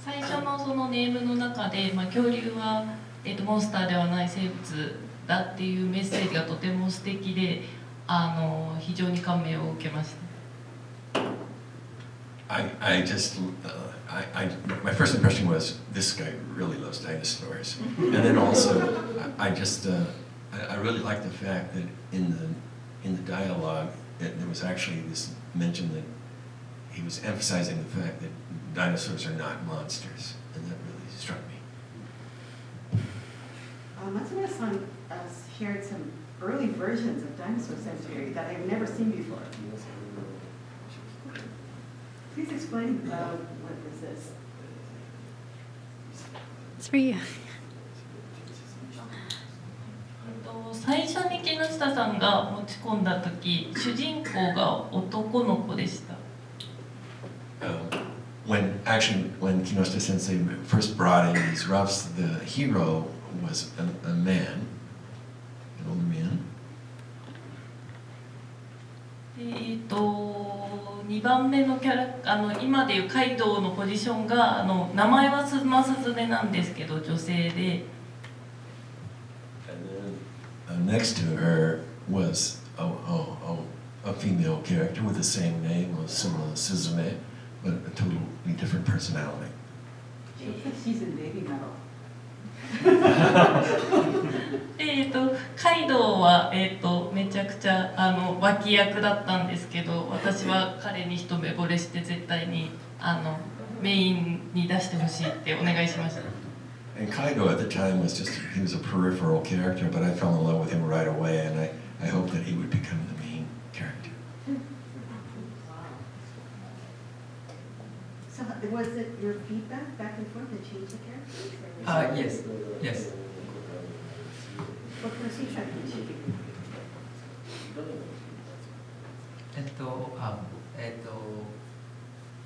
最初のそのネームの中で、恐竜は、モンスターではない生物だっていうメッセージがとても素敵で、非常に感銘を受けました。My first impression was, this guy really loves dinosaurs. And then also, I really like the fact that in the dialogue, there was actually this mention that he was emphasizing the fact that dinosaurs are not monsters, and that really struck me. Matsumura-san shared some early versions of Dinosaur Sanctuary that I've never seen before. Please explain what this is. It's for you. 最初に木下さんが持ち込んだ時、主人公が男の子でした。When Kinoshita Sensei first brought in these roughs, the hero was a man, an older man. 2番目の今でいうカイドウのポジションが名前はスマスズメなんですけど女性で。Next to her was a female character with the same name, similar to Suzume, but a totally different personality. She's in baby metal. カイドウは、めちゃくちゃ脇役だったんですけど、私は彼に一目惚れして絶対にメインに出してほしいってお願いしました。And Kaido at the time he was a peripheral character, but I fell in love with him right away, and I hoped that he would become the main character. So Was it your feedback back and forth that changed the characters? Yes. 僕の審査に教えてくれる。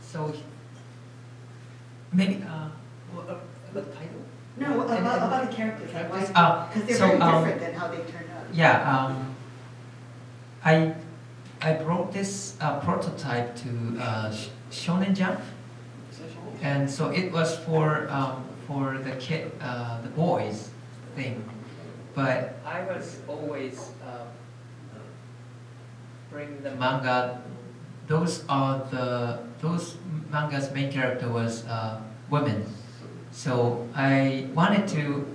So maybe what about the title? No, about the characters, like why, Ah, because they're so, very different than how they turned out. Yeah, I brought this prototype to Shonen Jump, and so it was for the boys thing, but I was always bring the manga. Those manga's main character was women, so I wanted to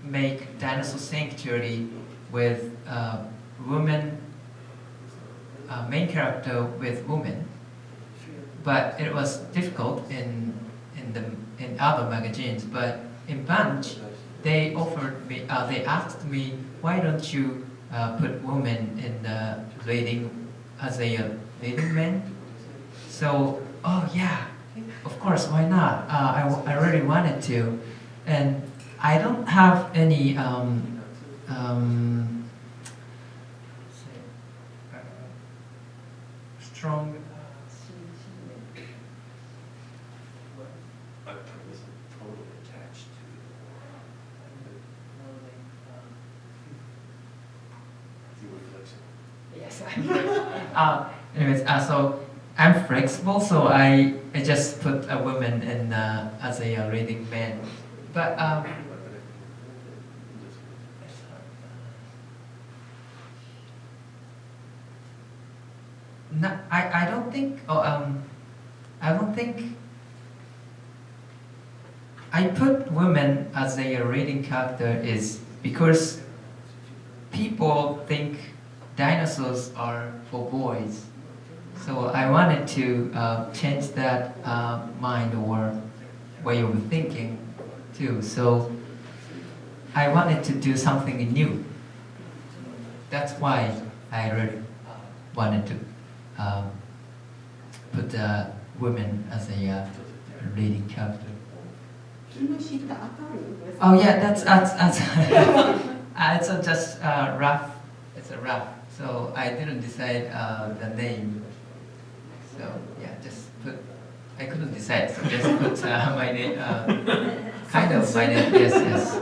make Dinosaur Sanctuary with women, main character with women, but it was difficult in other magazines. But in Punch, they asked me, why don't you put women in the leading as a leading man? So, oh yeah, of course, why not? I really wanted to, and I don't have any strong. I wasn't totally attached to it. You were flexible. Yes, anyways, so I'm flexible, so I just put a woman in as a leading man, but no, I don't think. I don't think. I put women as a leading character is because people think dinosaurs are for boys. So I wanted to change that mind or way of thinking too. So I wanted to do something new. That's why I really wanted to put women as a leading character. Kinoshita Itaru. Oh yeah, that's it's just rough. It's a rough. So I didn't decide the name. So yeah, just put. I couldn't decide, so just put my name. Kind of my name. Yes.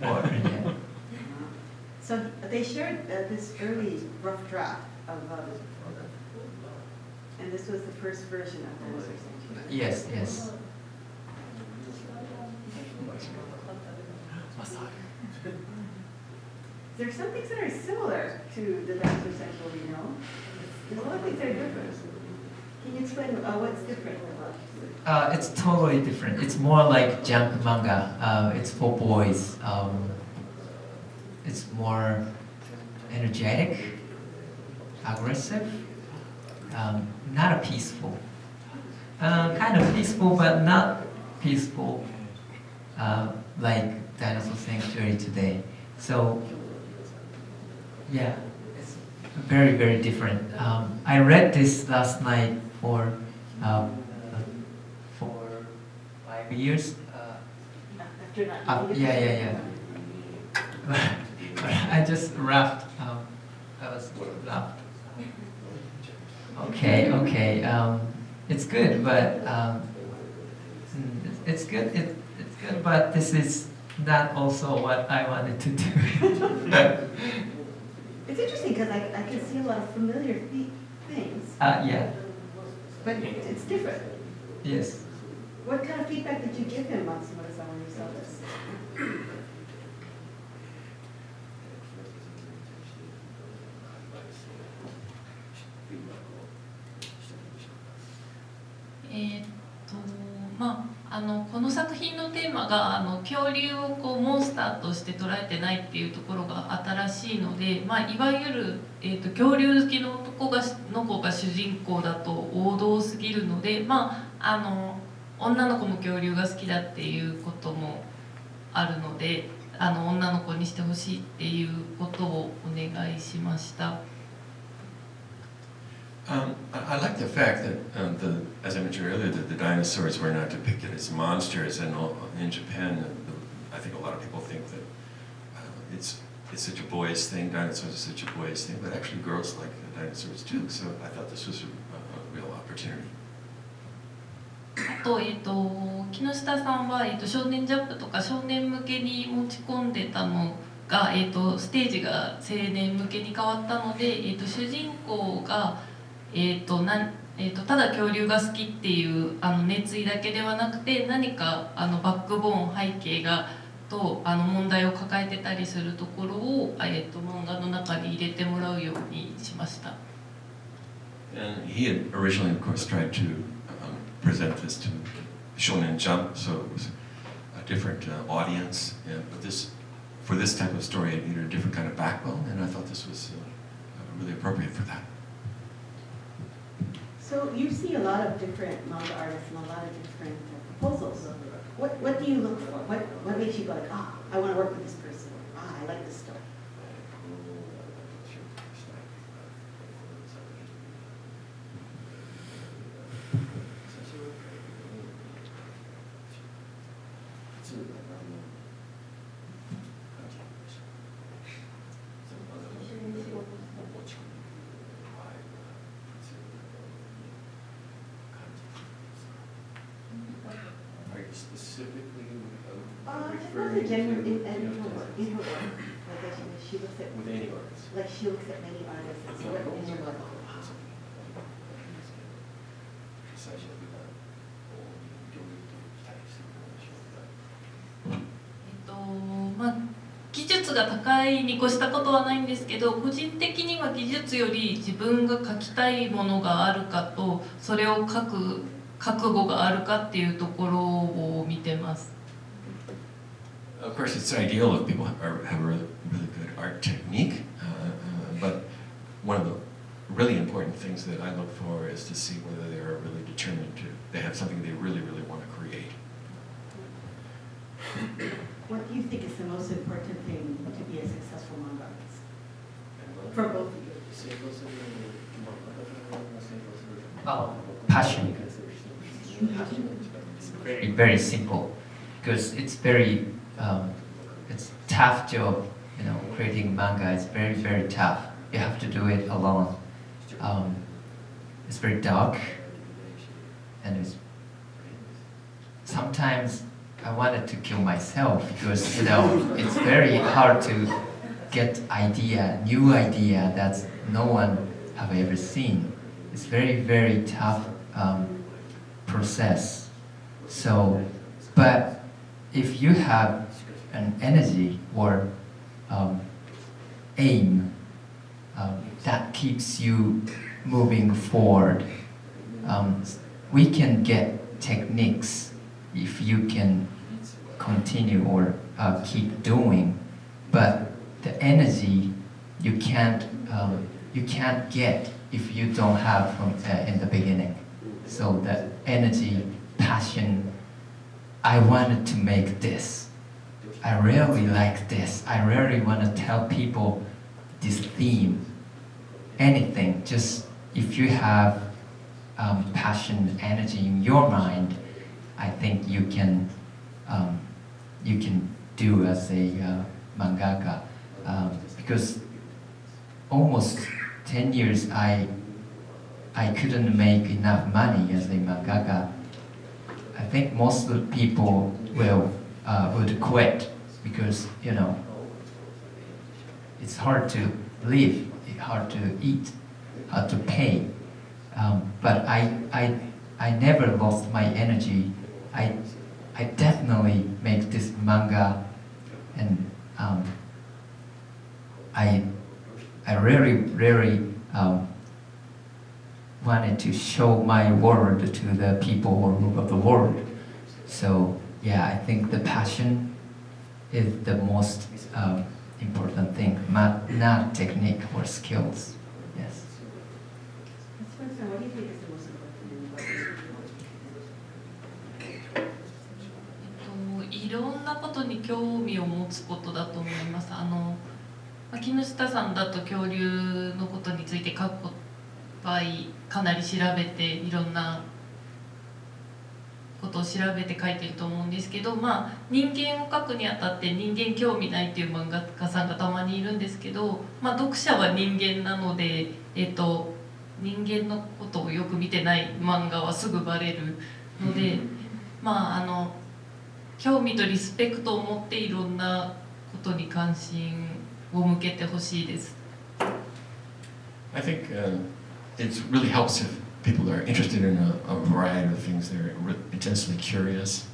Or, yeah. So they shared this early rough draft of, and this was the first version of Dinosaur Sanctuary. Yes. There's some things that are similar to the Dinosaur Sanctuary, you know? There's a lot of things that are different. Can you explain what's different about it? It's totally different. It's more like junk manga. It's for boys. It's more energetic, aggressive, not a peaceful. Kind of peaceful, but not peaceful like Dinosaur Sanctuary today. So, yeah, it's very, very different. I read this last night for 5 years. After not Yeah. I just laughed. I was laughed. Okay. It's good, but it's good. It's good, but this is not also what I wanted to do. It's interesting because I can see a lot of familiar things, Yeah. but it's different. Yes. What kind of feedback did you give him, Matsumura-san, when you saw this?この作品のテーマが恐竜をモンスターとして捉えてないっていうところが新しいので、いわゆる、恐竜好きの子が主人公だと王道すぎるので、女の子も恐竜が好きだっていうこともあるので、女の子にしてほしいっていうことをお願いしました。I like the fact that, as I mentioned earlier, that the dinosaurs were not depicted as monsters, and in Japan, I think a lot of people think that it's such a boys thing, dinosaurs are such a boys thing, but actually girls like dinosaurs too, so I thought this was a real opportunity. あと、木下さんは、少年ジャンプとか少年向けに持ち込んでたのが、ステージが青年向けに変わったので、主人公が、ただ恐竜が好きっていう熱意だけではなくて、何かバックボーン背景がと問題を抱えてたりするところを、漫画の中に入れてもらうようにしました。And he had originally, of course, tried to present this to Shonen Jump, so it was a different audience. But for this type of story, it needed a different kind of backbone, and I thought this was really appropriate for that. So you see a lot of different manga artists and a lot of different proposals. What do you look for? What makes you go like, I want to work with this person, or I like this story? Are you specifically Referring to general in her work. Like she looks at with any artist? like she looks at many artists and so what in her work. 最初に両立期待してるんでしょうか。まあ、技術が高いに越したことはないんですけど、個人的には技術より自分が描きたいものがあるかと、それを描く覚悟があるかっていうところを見てます。Of course, it's ideal if people have a really good art technique, but one of the really important things that I look for is to see whether they are really determined to, they have something they really, really want to create. What do you think is the most important thing to be a successful manga artist? For both of you. 成功するまあ成功する Passion. It's very simple because it's very it's tough job, creating manga is very, very tough. You have to do it alone. It's very dark, and sometimes I wanted to kill myself because it's very hard to get new idea that no one have ever seen. It's very, very tough process. So, but if you have an energy or aim that keeps you moving forward, we can get techniques if you can continue or keep doing, but the energy you can't get if you don't have from in the beginning. So the energy, passion, I wanted to make this. I really like this. I really want to tell people this theme. Anything, just if you have passion, energy in your mind, I think you can do as a mangaka. Because almost 10 years I couldn't make enough money as a mangaka. I think most of the people would quit because it's hard to live, it's hard to eat, hard to pay. But I never lost my energy. I definitely make this manga, and I really wanted to show my world to the people of the world. So yeah, I think the passion is the most important thing, not technique or skills. Yes. What do you think is the most important thing? いろんなことに興味を持つことだと思います。木下さんだと恐竜のことについて書かなり調べていろんなことを調べて書いてると思うんですけど、まあ、人間を描くにあたって人間興味ないっていう漫画家さんがたまにいるんですけど、まあ、読者は人間なので、人間のことをよく見てない漫画はすぐバレるので、まあ、興味とリスペクトを持っていろんなことに関心を向けてほしいです。I think it really helps if people are interested in a variety of things. They're intensely curious.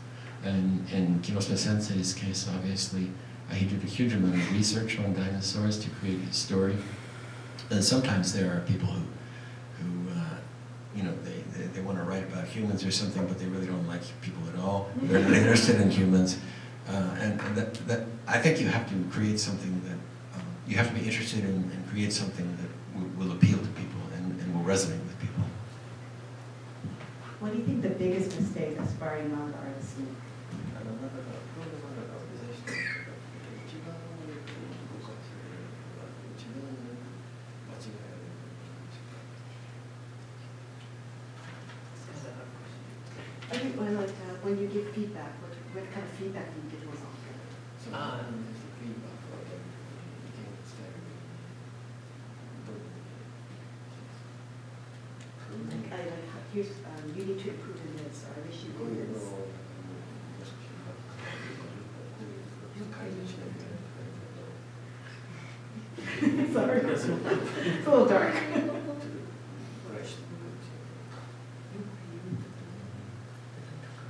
And in Kinoshita Sensei's case, obviously, he did a huge amount of research on dinosaurs to create his story. And sometimes there are people who you know, they want to write about humans or something, but they really don't like people at all. They're not interested in humans. And that I think you have to create something that, you have to be interested in and create something that will appeal to people and will resonate with people. What do you think the biggest mistake aspiring manga artists make? なんかプロの漫画家を目指している人が一番合格する一番間違いある。I think when you give feedback, what kind of feedback do you give most often? そのフィードバックを与える意見を伝えるどういう Here's, you need to improve in this, or I wish you こう did いうの this. をもしかしたらこういうのを改善しないといけない。 Sorry, it's a little dark. トライしてみるかもしれない。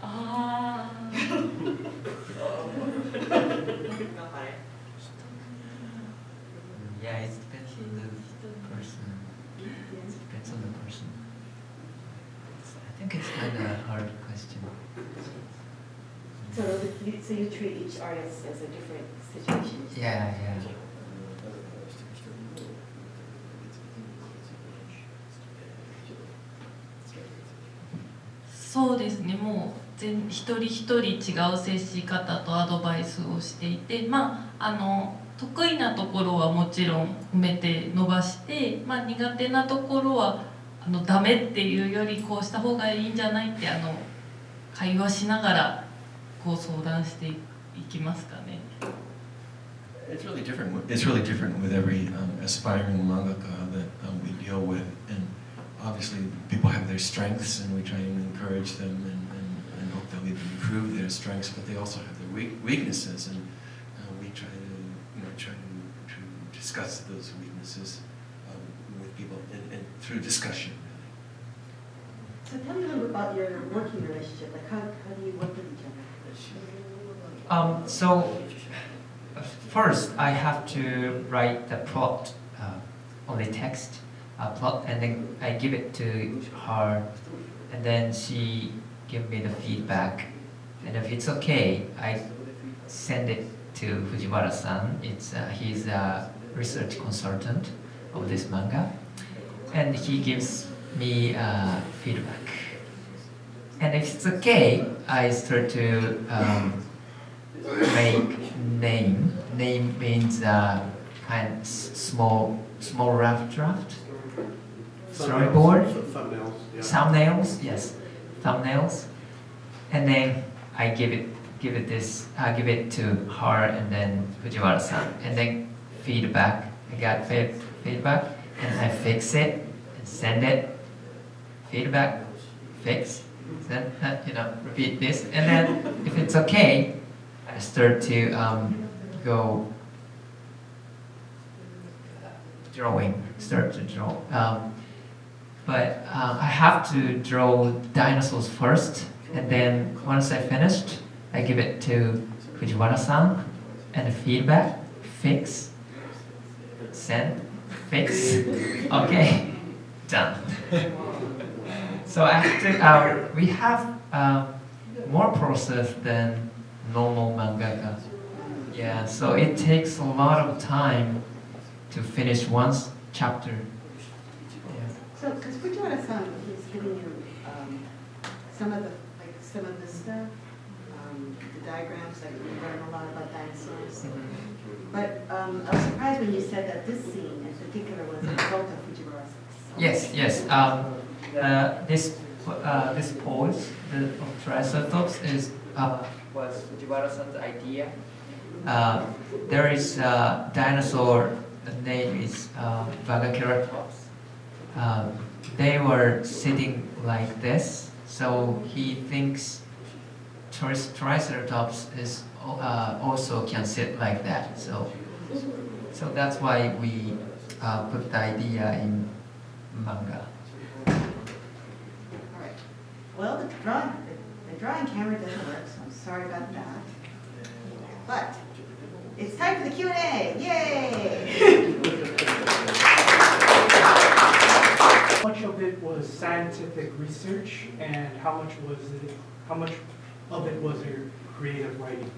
ああ。Yeah, it depends on the person. Depends on the person. I think it's kind of a hard question. So you treat each artist as a different situation. Yeah, yeah. なぜかをしてる人にも別に別に付き合ってそうですね、もう一人一人違う接し方とアドバイスをしていて、まあ、得意なところはもちろん褒めて伸ばして、まあ、苦手なところはダメっていうよりこうした方がいいんじゃないって会話しながらこう相談していきますかね。It's really different. It's really different with every aspiring mangaka that we deal with, and obviously people have their strengths, and we try and encourage them and hope they'll even improve their strengths. But they also have their weaknesses, and we try to discuss those weaknesses with people and through discussion. So tell me a little bit about your working relationship. Like how do you work with each other? So first I have to write the plot, only text, plot, and then I give it to her, and then she give me the feedback, and if it's okay, I send it to Fujiwara-san. He's a research consultant of this manga, and he gives me feedback. And if it's okay, I start to make name. Name means kind of small rough draft. Storyboard. Thumbnails. Yeah. Thumbnails, yes, thumbnails. And then I give it to her, and then Fujiwara-san, and then feedback. I got feedback, and I fix it and send it. Feedback, fix, then repeat this, and then if it's okay, I start to go drawing. Start to draw. But I have to draw dinosaurs first, and then once I finished, I give it to Fujiwara-san, and feedback, fix, send, fix, okay, done. So after we have more process than normal mangaka. Yeah, so it takes a lot of time to finish one chapter. So, because Fujiwara-san, he's giving you some of the stuff, the diagrams, like you learn a lot about dinosaurs. But I was surprised when you said that this scene in particular was a result of Fujiwara-san. Yes. this pose of Triceratops was Jibara-san's idea. There is a dinosaur, the name is Vagaceratops. They were sitting like this, so he thinks Triceratops is also can sit like that. So that's why we put the idea in manga. All right. Well, the drawing camera doesn't work, so I'm sorry about that. But it's time for the Q&A. Yay! How much of it was scientific research, and how much of it was your creative writing?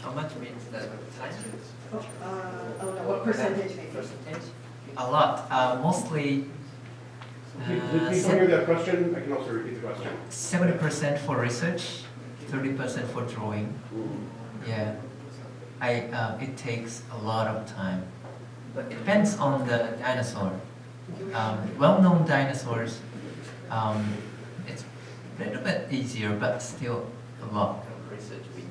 How much means the time? What percentage maybe? Percentage? A lot. Mostly. Please hear that question. I can also repeat the question. 70% for research, 30% for drawing. Yeah, it takes a lot of time, but it depends on the dinosaur. Well-known dinosaurs, it's a little bit easier, but still a lot of research we need.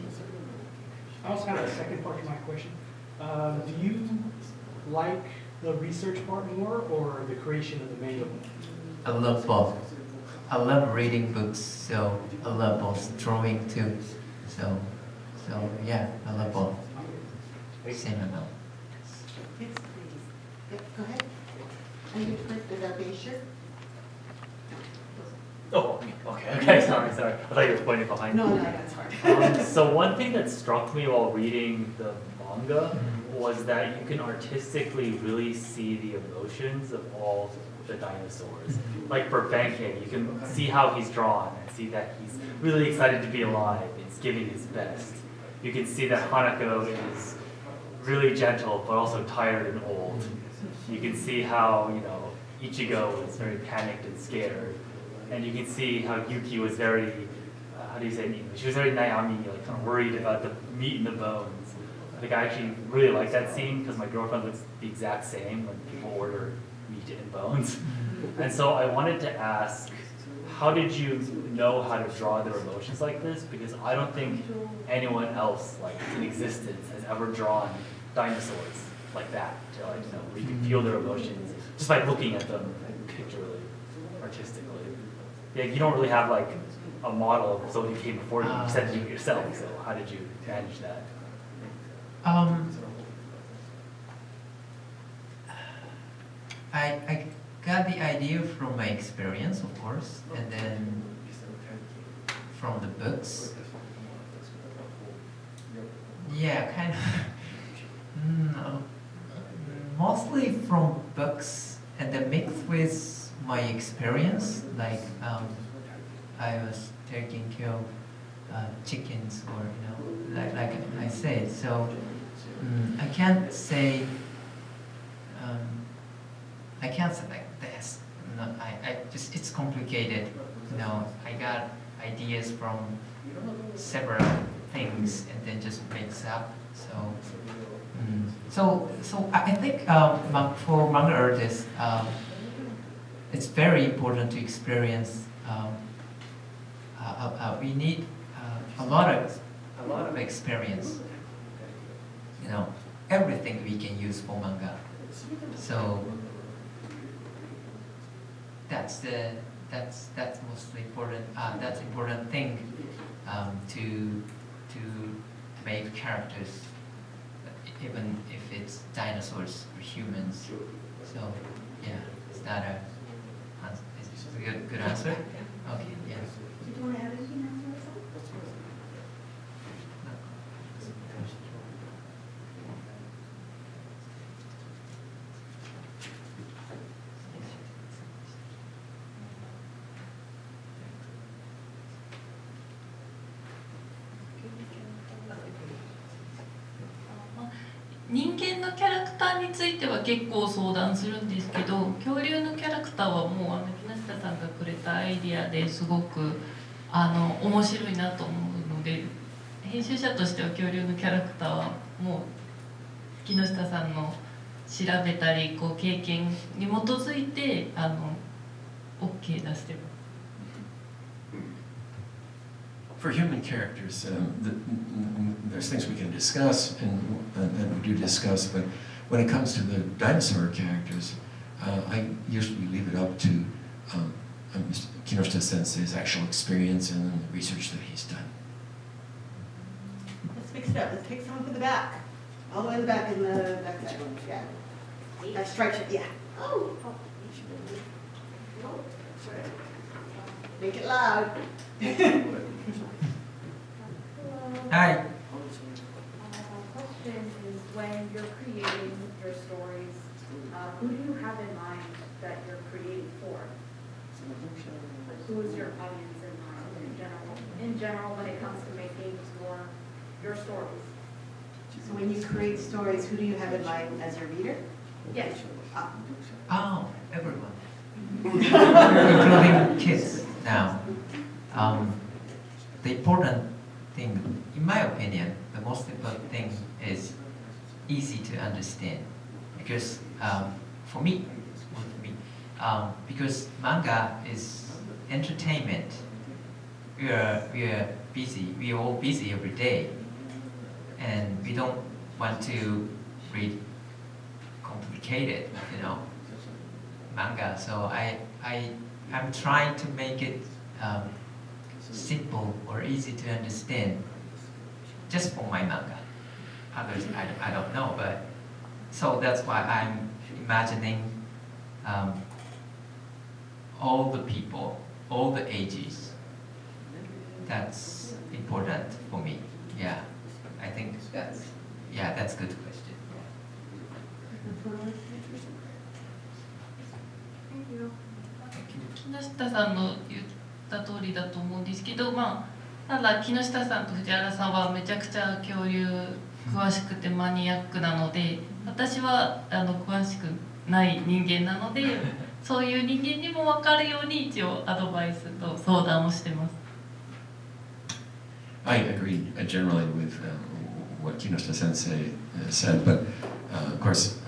I also have a second part to my question. Do you like the research part more, or the creation of the manga? I love both. I love reading books, so I love both. Drawing too, so yeah, I love both. Same amount. Yes, please. Yep, go ahead. Are you click the Beisher? Oh, okay, sorry. I thought you were pointing behind. No, that's hard. So one thing that struck me while reading the manga was that you can artistically really see the emotions of all the dinosaurs. Like for Benkei, you can see how he's drawn and see that he's really excited to be alive. He's giving his best. You can see that Hanako is really gentle but also tired and old. You can see how, Ichigo is very panicked and scared. And you can see how Yuki was very, how do you say it in English? She was very Naomi, like kind of worried about the meat and the bones. I think I actually really like that scene because my girlfriend looks the exact same when people order meat and bones. And so I wanted to ask, how did you know how to draw their emotions like this? Because I don't think anyone else like in existence has ever drawn dinosaurs like that. To, where you can feel their emotions just by looking at them pictorially, artistically. Yeah, you don't really have like a model of someone who came before you. You said to do it yourself. So how did you manage that? I got the idea from my experience, of course, and then from the books. Yeah, kind of. Mostly from books, and then mixed with my experience. Like I was taking care of chickens, or like I said. So I can't say. I can't say like this. No, I just it's complicated. I got ideas from several things and then just mix up. So I think for manga artists, it's very important to experience. We need a lot of experience. Everything we can use for manga. So that's mostly important. That's important thing to make characters, even if it's dinosaurs or humans. So yeah, is that a good answer? Okay, yeah. Did you want to add anything else?人間のキャラクターについては結構相談するんですけど、恐竜のキャラクターはもう木下さんがくれたアイディアですごく面白いなと思うので、編集者としては恐竜のキャラクターはもう木下さんの調べたり経験に基づいて OK 出してます。 For human characters, there's things we can discuss and we do discuss, but when it comes to the dinosaur characters, I usually leave it up to Mr. Kinoshita Sensei's actual experience and the research that he's done. Let's mix it up. Let's take someone from the back. All the way in the back in the back side. Yeah. That's striped shirt, yeah. Oh. Make it loud. Hi. Question is, when you're creating your stories, who do you have in mind that you're creating for? Like, who is your audience in mind in general? In general, when it comes to making your stories. So when you create stories, who do you have in mind as your reader? Yes. Oh, everyone. Including kids now. The important thing, in my opinion, the most important thing is easy to understand. Because for me, because manga is entertainment. We are busy. We are all busy every day, and we don't want to read complicated, manga. So I'm trying to make it simple or easy to understand, just for my manga. Others I don't know, but so that's why I'm imagining all the people, all the ages. That's important for me. Yeah, I think that's a good question. Thank you.木下さんの言った通りだと思うんですけど、ただ木下さんと藤原さんはめちゃくちゃ恐竜詳しくてマニアックなので、私は詳しくない人間なので、そういう人間にも分かるように一応アドバイスと相談をしてます。I agree generally with what Kinoshita Sensei said, but of course,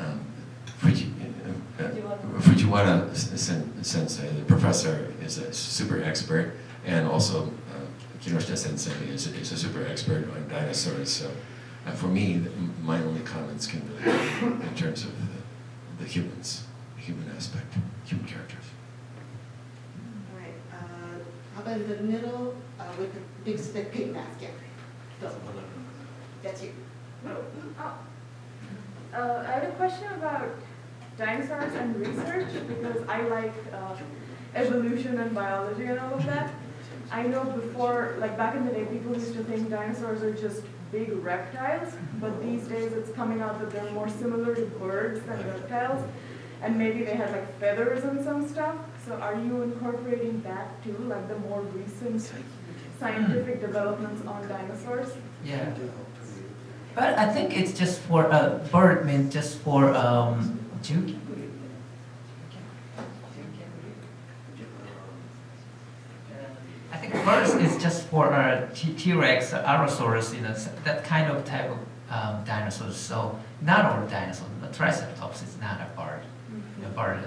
Fujiwara Sensei, the professor, is a super expert, and also Kinoshita Sensei is a super expert on dinosaurs. So for me, my only comments can really be in terms of the humans, the human aspect, human characters. All right. How about in the middle with the big stick pig mask? Yeah. Go. That's you. I had a question about dinosaurs and research, because I like evolution and biology and all of that. I know before, like back in the day, people used to think dinosaurs are just big reptiles, but these days it's coming out that they're more similar to birds than reptiles, and maybe they had like feathers and some stuff. So are you incorporating that too, like the more recent scientific developments on dinosaurs? Yeah. But I think it's just for bird means just for Juki. I think birds is just for T-Rex, Allosaurus, that kind of type of dinosaurs. So not all dinosaurs. The Triceratops is not a bird. A bird,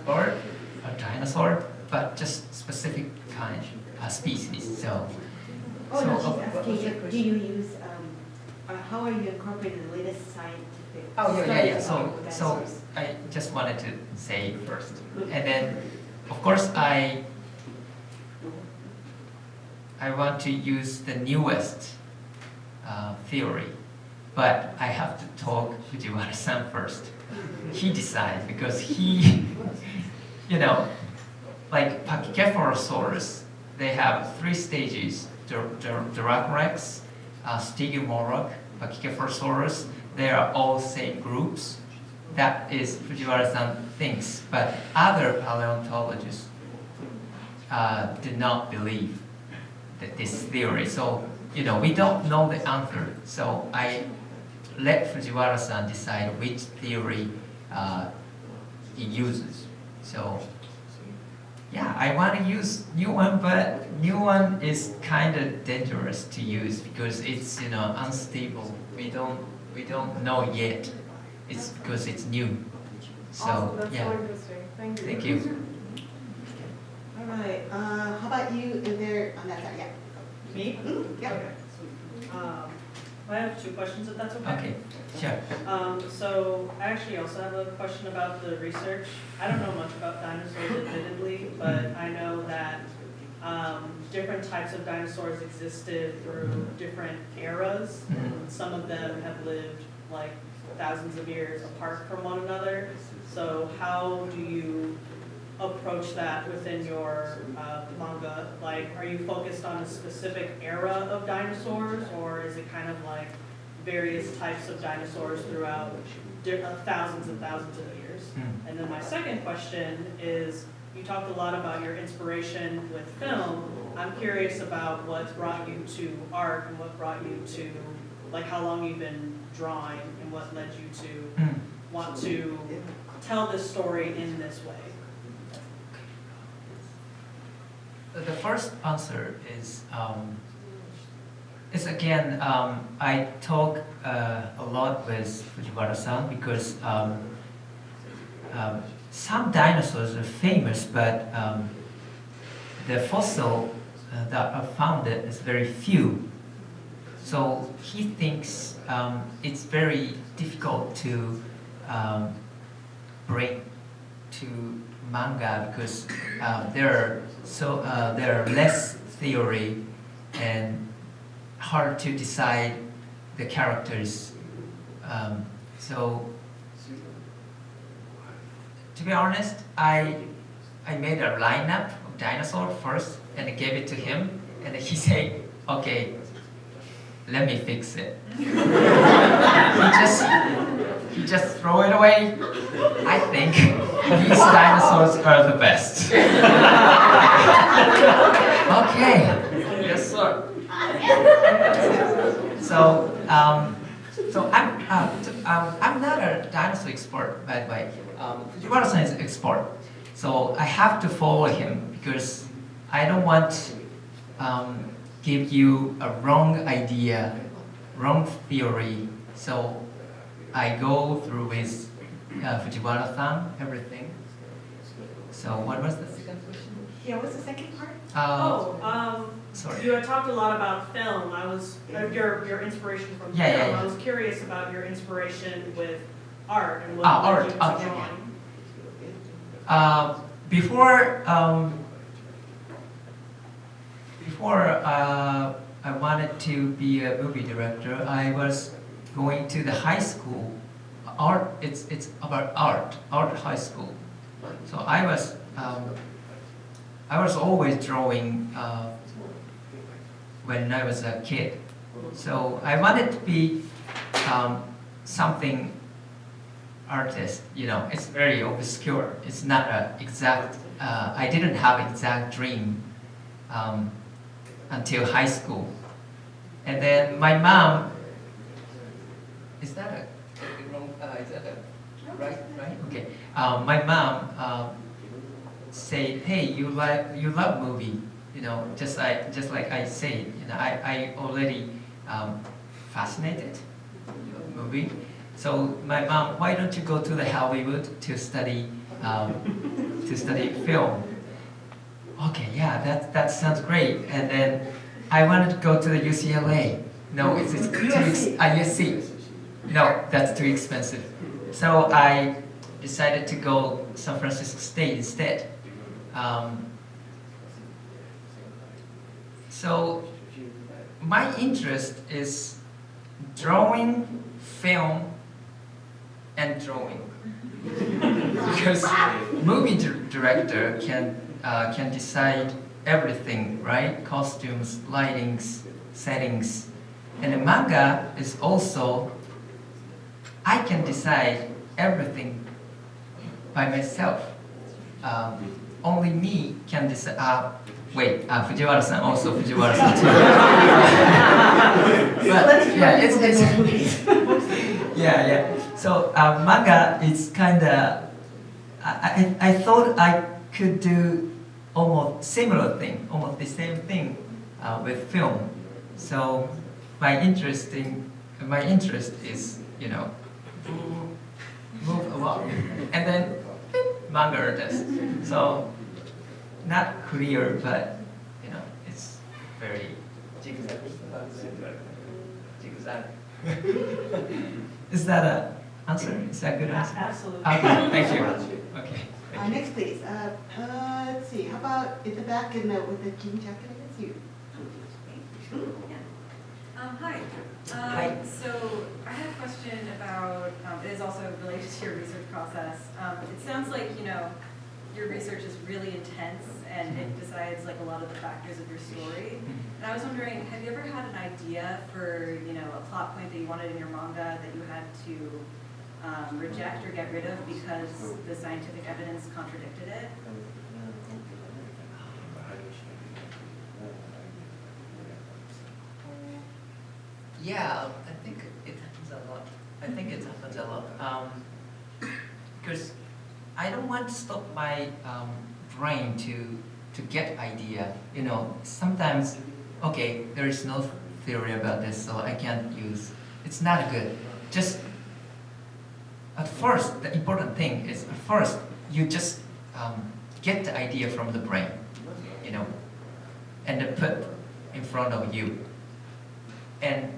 bird, a dinosaur, but just specific kind species. So. Do you use? How are you incorporating the latest scientific? Yeah. studies So on dinosaurs? I just wanted to say first, and then of course I want to use the newest theory, but I have to talk Fujiwara-san first. He decides because he, like Pachycephalosaurus, they have 3 stages: Diracorex, Stygimoloch, Pachycephalosaurus. They are all same groups. That is Fujiwara-san thinks, but other paleontologists did not believe that this theory. So we don't know the answer. So I let Fujiwara-san decide which theory he uses. So yeah, I want to use new one, but new one is kind of dangerous to use because it's unstable. We don't know yet. It's because it's new. So Awesome, that's yeah. so interesting. Thank you. Thank you. All right, how about you, is there, on that side, yeah. Me? Yeah. Okay. I have two questions, if that's okay. Okay, sure. So I actually also have a question about the research. I don't know much about dinosaurs admittedly, but I know that different types of dinosaurs existed through different eras. Some of them have lived like thousands of years apart from one another. So how do you approach that within your manga? Like, are you focused on a specific era of dinosaurs, or is it kind of like various types of dinosaurs throughout thousands and thousands of years? And then my second question is, you talked a lot about your inspiration with film. I'm curious about what brought you to art and what brought you to, like, how long you've been drawing and what led you to want to tell this story in this way. The first answer is again, I talk a lot with Fujiwara-san because some dinosaurs are famous, but the fossil that are found is very few. So he thinks it's very difficult to bring to manga because there are less theory and hard to decide the characters. So to be honest, I made a lineup of dinosaurs first and I gave it to him, and he said, "Okay, let me fix it." He just throw it away. I think these dinosaurs are the best. Okay, yes sir. So I'm not a dinosaur expert, by the way. Fujiwara-san is an expert, so I have to follow him because I don't want give you a wrong idea, wrong theory. So I go through with Fujiwara-san, everything. So what was the second question? Yeah, what's the second part? Sorry. You had talked a lot about film. I was your inspiration from film. I was curious about your inspiration with art and what led you to drawing. Before I wanted to be a movie director, I was going to the high school. Art, it's about art high school. So I was always drawing when I was a kid. So I wanted to be something artist, you know, it's very obscure. It's not an exact, I didn't have an exact dream until high school. And then my mom, is that a wrong, right? Okay. My mom said, "Hey, you love movie, you know, just like I said, you know, I already fascinated with movie. So my mom, why don't you go to the Hollywood to study film?" Okay, yeah, that sounds great. And then I wanted to go to the UCLA. No, it's USC. No, that's too expensive. So I decided to go San Francisco State instead. So my interest is drawing, film, and drawing. Because movie director can decide everything, right? Costumes, lightings, settings. And the manga is also, I can decide everything by myself. Only me can decide. Fujiwara-san, also Fujiwara-san too. But yeah, it's yeah. So manga is kind of. I thought I could do almost similar thing, almost the same thing with film. So my interest is, you know, move along, and then manga artist. So not clear, but you know, it's very zigzag. Zigzag. Is that an answer? Is that a good answer? Absolutely. Okay, thank you. Okay. Next, please. Let's see. How about in the back with the jean jacket? I guess you. Hi. Hi. So I had a question about, it is also related to your research process. It sounds like, you know, your research is really intense and it decides like a lot of the factors of your story. And I was wondering, have you ever had an idea for, you know, a plot point that you wanted in your manga that you had to reject or get rid of because the scientific evidence contradicted it? Yeah, I think it happens a lot. I think it happens a lot. Because I don't want to stop my brain to get idea. You know, sometimes, okay, there is no theory about this, so I can't use. It's not good. Just at first, the important thing is at first you just get the idea from the brain, you know, and then put in front of you. And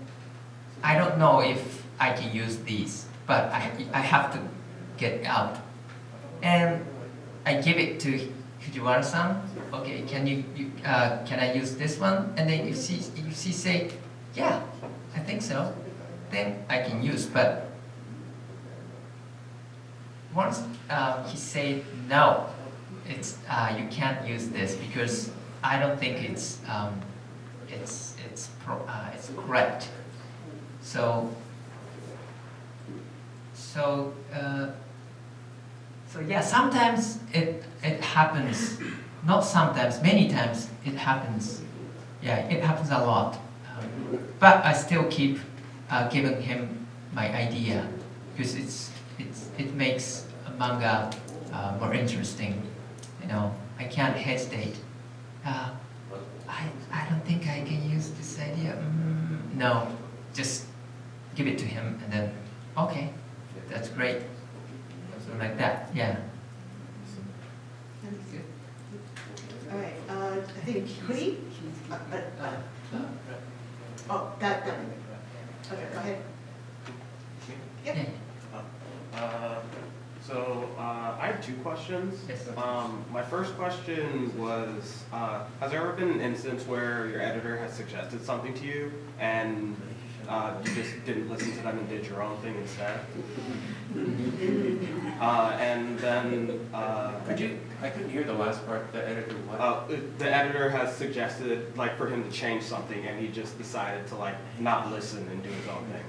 I don't know if I can use these, but I have to get out. And I give it to Fujiwara-san. Okay, can I use this one? And then if she say, yeah, I think so, then I can use. But once he said no, it's you can't use this because I don't think it's correct. So yeah, sometimes it happens. Not sometimes, many times it happens. Yeah, it happens a lot. But I still keep giving him my idea because it makes a manga more interesting. You know, I can't hesitate. I don't think I can use this idea. No, just give it to him and then, okay, that's great. Something like that, yeah. All right. I think Hui. Oh, that. Okay, go ahead. Yep. So I have two questions. Yes. My first question was, has there ever been an instance where your editor has suggested something to you and you just didn't listen to them and did your own thing instead? And then I couldn't hear the last part. The editor what? the editor has suggested like for him to change something and he just decided to like not listen and do his own thing.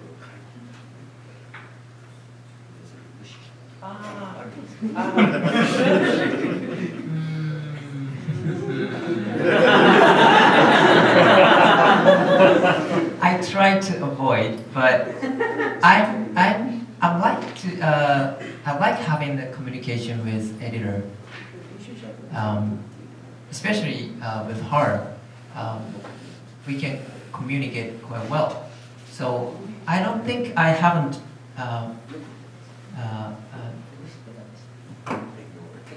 I try to avoid, but I like having the communication with editor, especially with her. We can communicate quite well. So I don't think I haven't.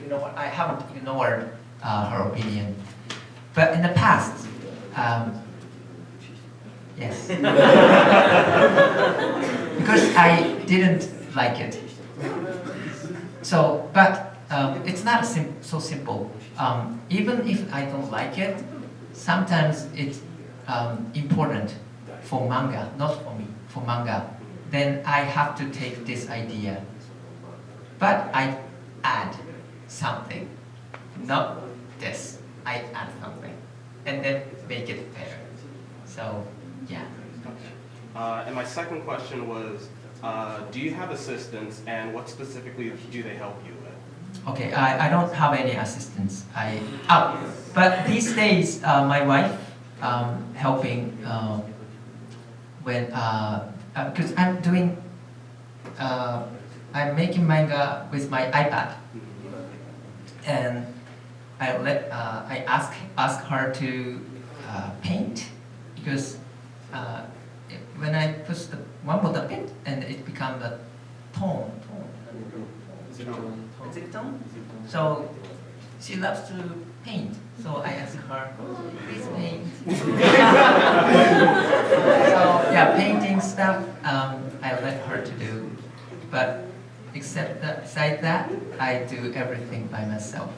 You know what? I haven't ignored her opinion, but in the past, yes, because I didn't like it. So, but it's not so simple. Even if I don't like it, sometimes it's important for manga, not for me, for manga. Then I have to take this idea, but I add something, not this. I add something, and then make it better. So, yeah. And my second question was, do you have assistants and what specifically do they help you with? Okay, I don't have any assistants. But these days, my wife helping when because I'm doing I'm making manga with my iPad, and I ask her to paint because when I push the one button paint and it becomes a tone. So she loves to paint. So I asked her, please paint. So yeah, painting stuff I let her to do. But except that, besides that, I do everything by myself.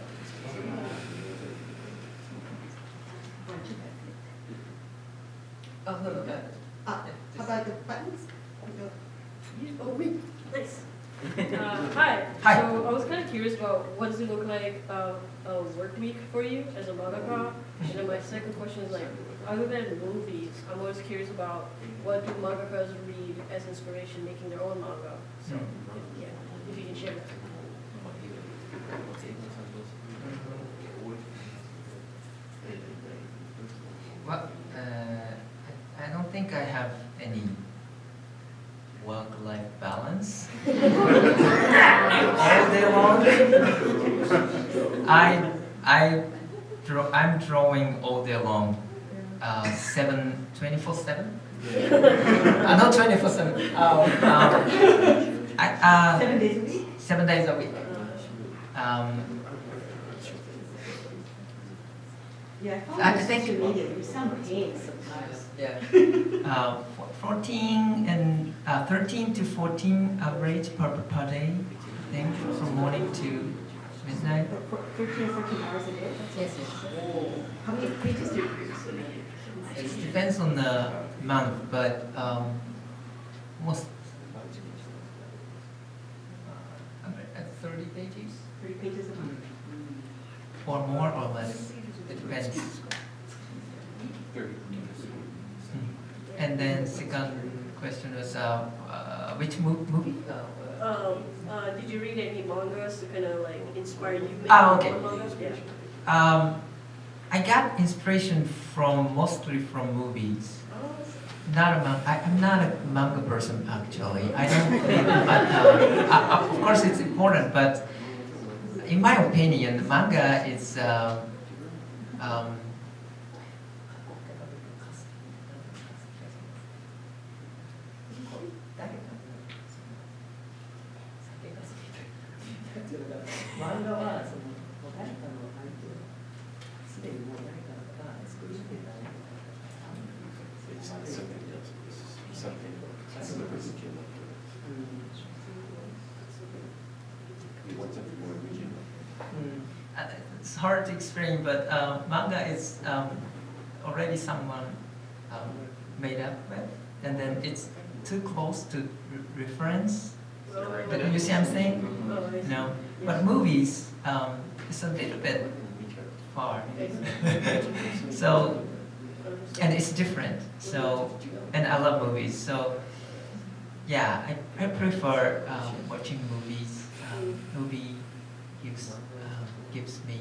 How about the buttons? Oh, me. Nice. Hi. Hi. So I was kind of curious about what does it look like a work week for you as a mangaka? And then my second question is like, other than movies, I'm always curious about what do mangakas read as inspiration making their own manga. So if you can share that. Well, I don't think I have any work-life balance. All day long. I'm drawing all day long. 24/7. Not 24/7. 7 days a week? 7 days a week. Yeah, I follow I your think- social media. You sound pained sometimes. Yeah. 14 and 13 to 14 average per day, I think, from morning to midnight. 13 or 14 hours a day? Yes. How many pages do you produce? It depends on the month, but most 30 pages 30 pages a month? or more or less. It depends. And then second question was which movie? Did you read any mangas to kind of like inspire you? Okay. Mangas? Yeah. I got inspiration mostly from movies. Not a I'm not a manga person actually. I don't read, but of course it's important. But in my opinion, manga is it's hard to explain, but manga is already someone made up with, and then it's too close to reference. You see what I'm saying? No, but movies, it's a little bit far. So, and it's different. So, and I love movies. So, yeah, I prefer watching movies. Movie gives me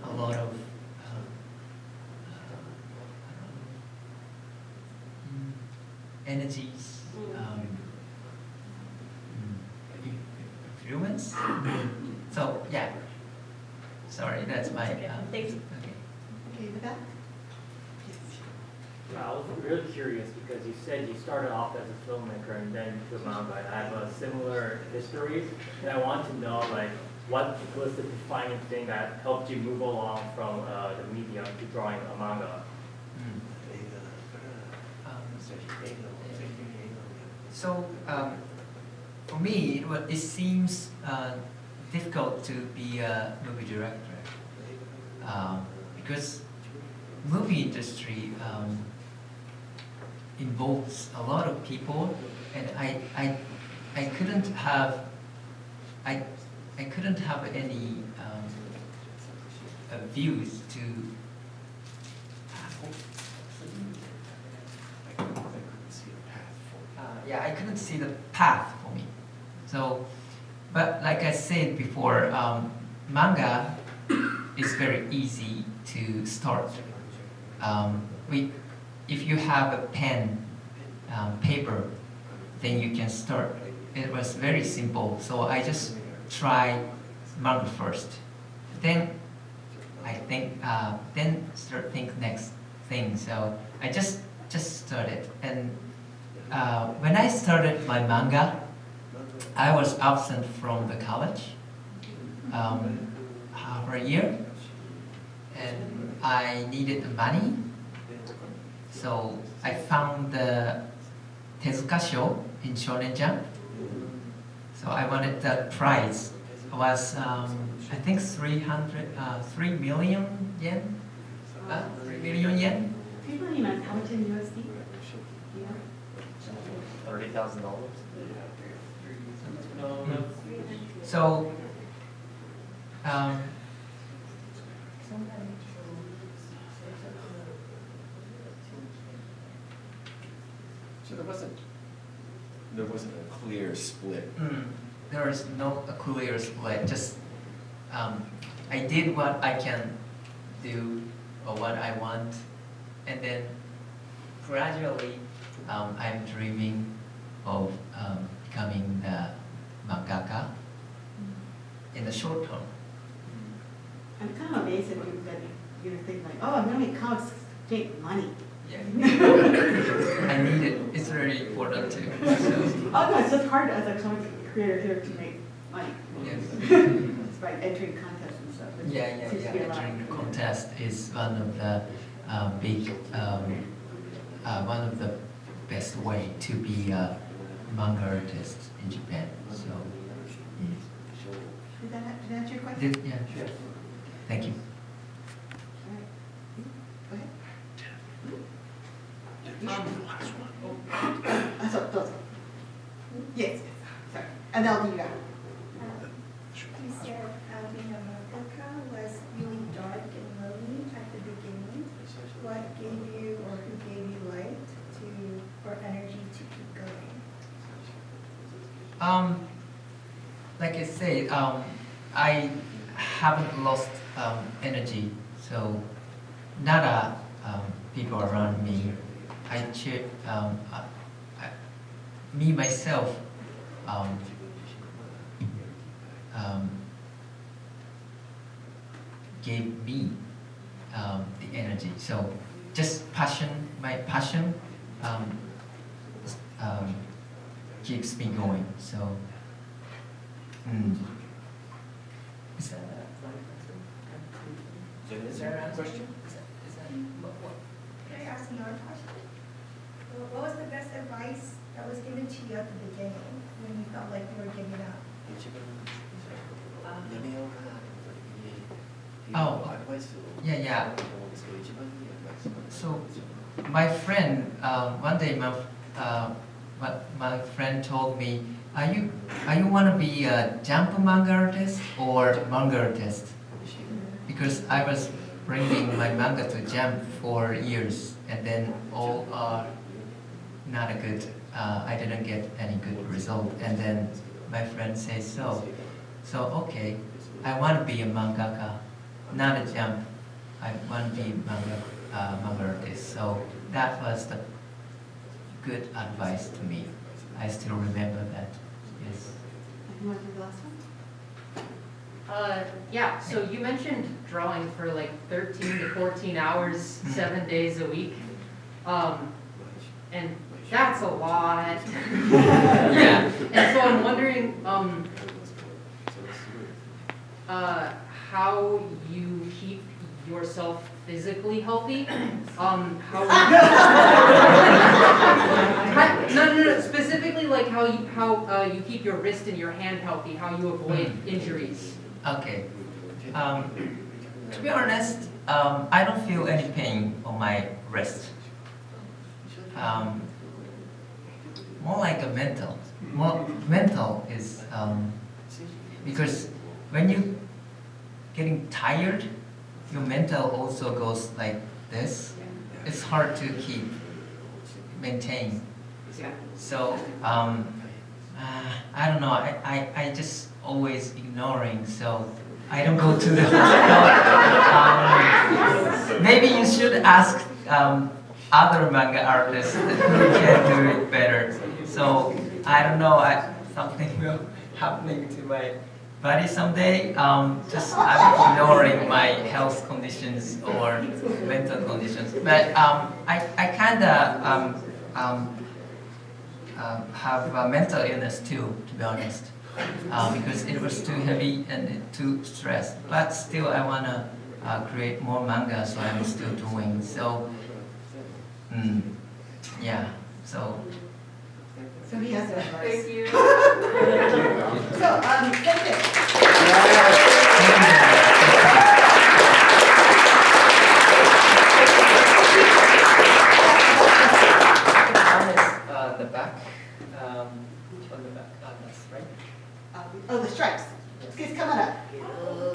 a lot of energies, influence. So yeah. Sorry, that's my. Thanks. Okay. Okay, the back? I was really curious because you said you started off as a filmmaker and then to manga. And I have a similar history, and I want to know like what was the defining thing that helped you move along from the medium to drawing a manga. So for me, it seems difficult to be a movie director because movie industry involves a lot of people, and I couldn't have any views to. Yeah, I couldn't see the path for me. So, but like I said before, manga is very easy to start. If you have a pen, paper, then you can start. It was very simple. So I just tried manga first. Then I think, then start think next thing. So I just started. And when I started my manga, I was absent from the college. for a year, and I needed the money, so I found the Tezuka show in Shonen Jump. So I wanted the price. It was I think 3 million yen. 3 million yen. People in how much in USD? Yeah. $30,000. So So there wasn't a clear split. there is no a clear split. Just I did what I can do or what I want, and then gradually I'm dreaming of becoming the mangaka in the short term. I'm kind of amazed that you're thinking like, oh, I'm gonna make comics to make money. Yeah. I need it. It's very important too. So, Oh no, it's just hard as a comic creator here to make money. yes. It's by entering contests and stuff. It Yeah. seems to be a lot. Entering the contest is one of the big, one of the best way to be a manga artist in Japan. So, Did that answer your question? yeah, sure. Thank you. All right. Go ahead. Those. Yes, sorry. And that'll be you after. You said being a mangaka was really dark and lonely at the beginning. What gave you or who gave you light or energy to keep going? Like I said, I haven't lost energy, so not people around me. Me myself gave me the energy. So just my passion keeps me going. So. Is that Is there a question? Can I ask another question? What was the best advice that was given to you at the beginning when you felt like you were giving up? Yeah. So my friend, one day my friend told me, are you want to be a Jump manga artist or manga artist? Because I was bringing my manga to Jump for years, and then all are not a good. I didn't get any good result, and then my friend says so. So okay, I want to be a mangaka, not a Jump. I want to be manga artist. So that was the good advice to me. I still remember that. Yes. You want to do the last one? Yeah, so you mentioned drawing for like 13 to 14 hours, 7 days a week. And that's a lot. Yeah. And so I'm wondering how you keep yourself physically healthy. No, specifically like how you keep your wrist and your hand healthy, how you avoid injuries. Okay. To be honest, I don't feel any pain on my wrist. More like a mental. Mental is because when you getting tired, your mental also goes like this. It's hard to maintain. So I don't know. I just always ignoring. So I don't go to the hospital. Maybe you should ask other manga artists who can do it better. So I don't know. Something will happening to my body someday. Just I'm ignoring my health conditions or mental conditions. But I kind of have a mental illness too, to be honest. because it was too heavy and too stressed. But still, I wanna create more manga, so I'm still doing. So, yeah. So. So he has advice. Thank you. So, that's it. The back, on the back, that's right. Oh, the stripes. It's coming up. Oh,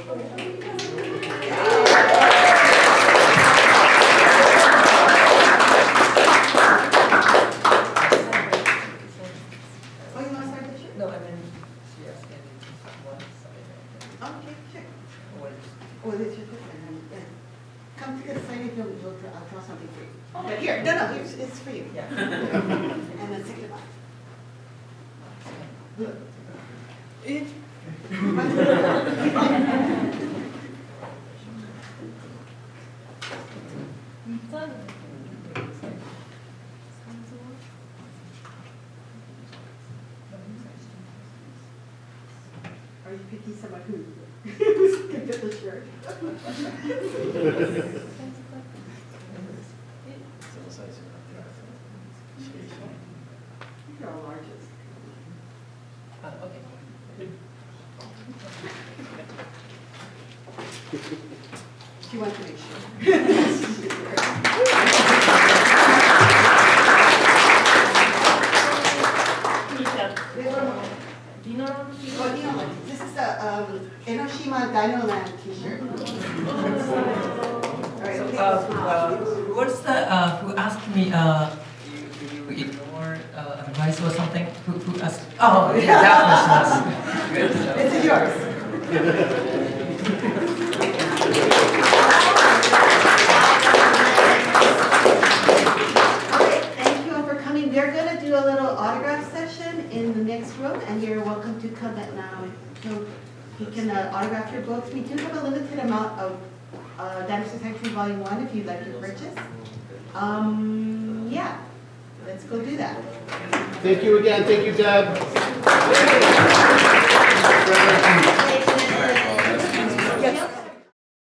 you want to start the shirt? No, I mean, yes, and one side. Okay, sure. Oh, this is your picture. Yeah. Come to the side if you'll I'll draw something for you. But here, no, it's for you. Yeah. And then take it back. Look. Are you picking someone who can fit the shirt? You're all larges. Okay. She wants to make sure. This is the Enoshima Dino Land t-shirt. What's the who asked me? You ignore advice or something? Who asked? Oh, yeah, that was good. So. It's yours. Okay, thank you all for coming. We're gonna do a little autograph session in the next room, and you're welcome to come at now. So you can autograph your books. We do have a limited amount of Dinosaur Sanctuary Volume 1 if you'd like to purchase. Yeah, let's go do that. Thank you again. Thank you, Deb.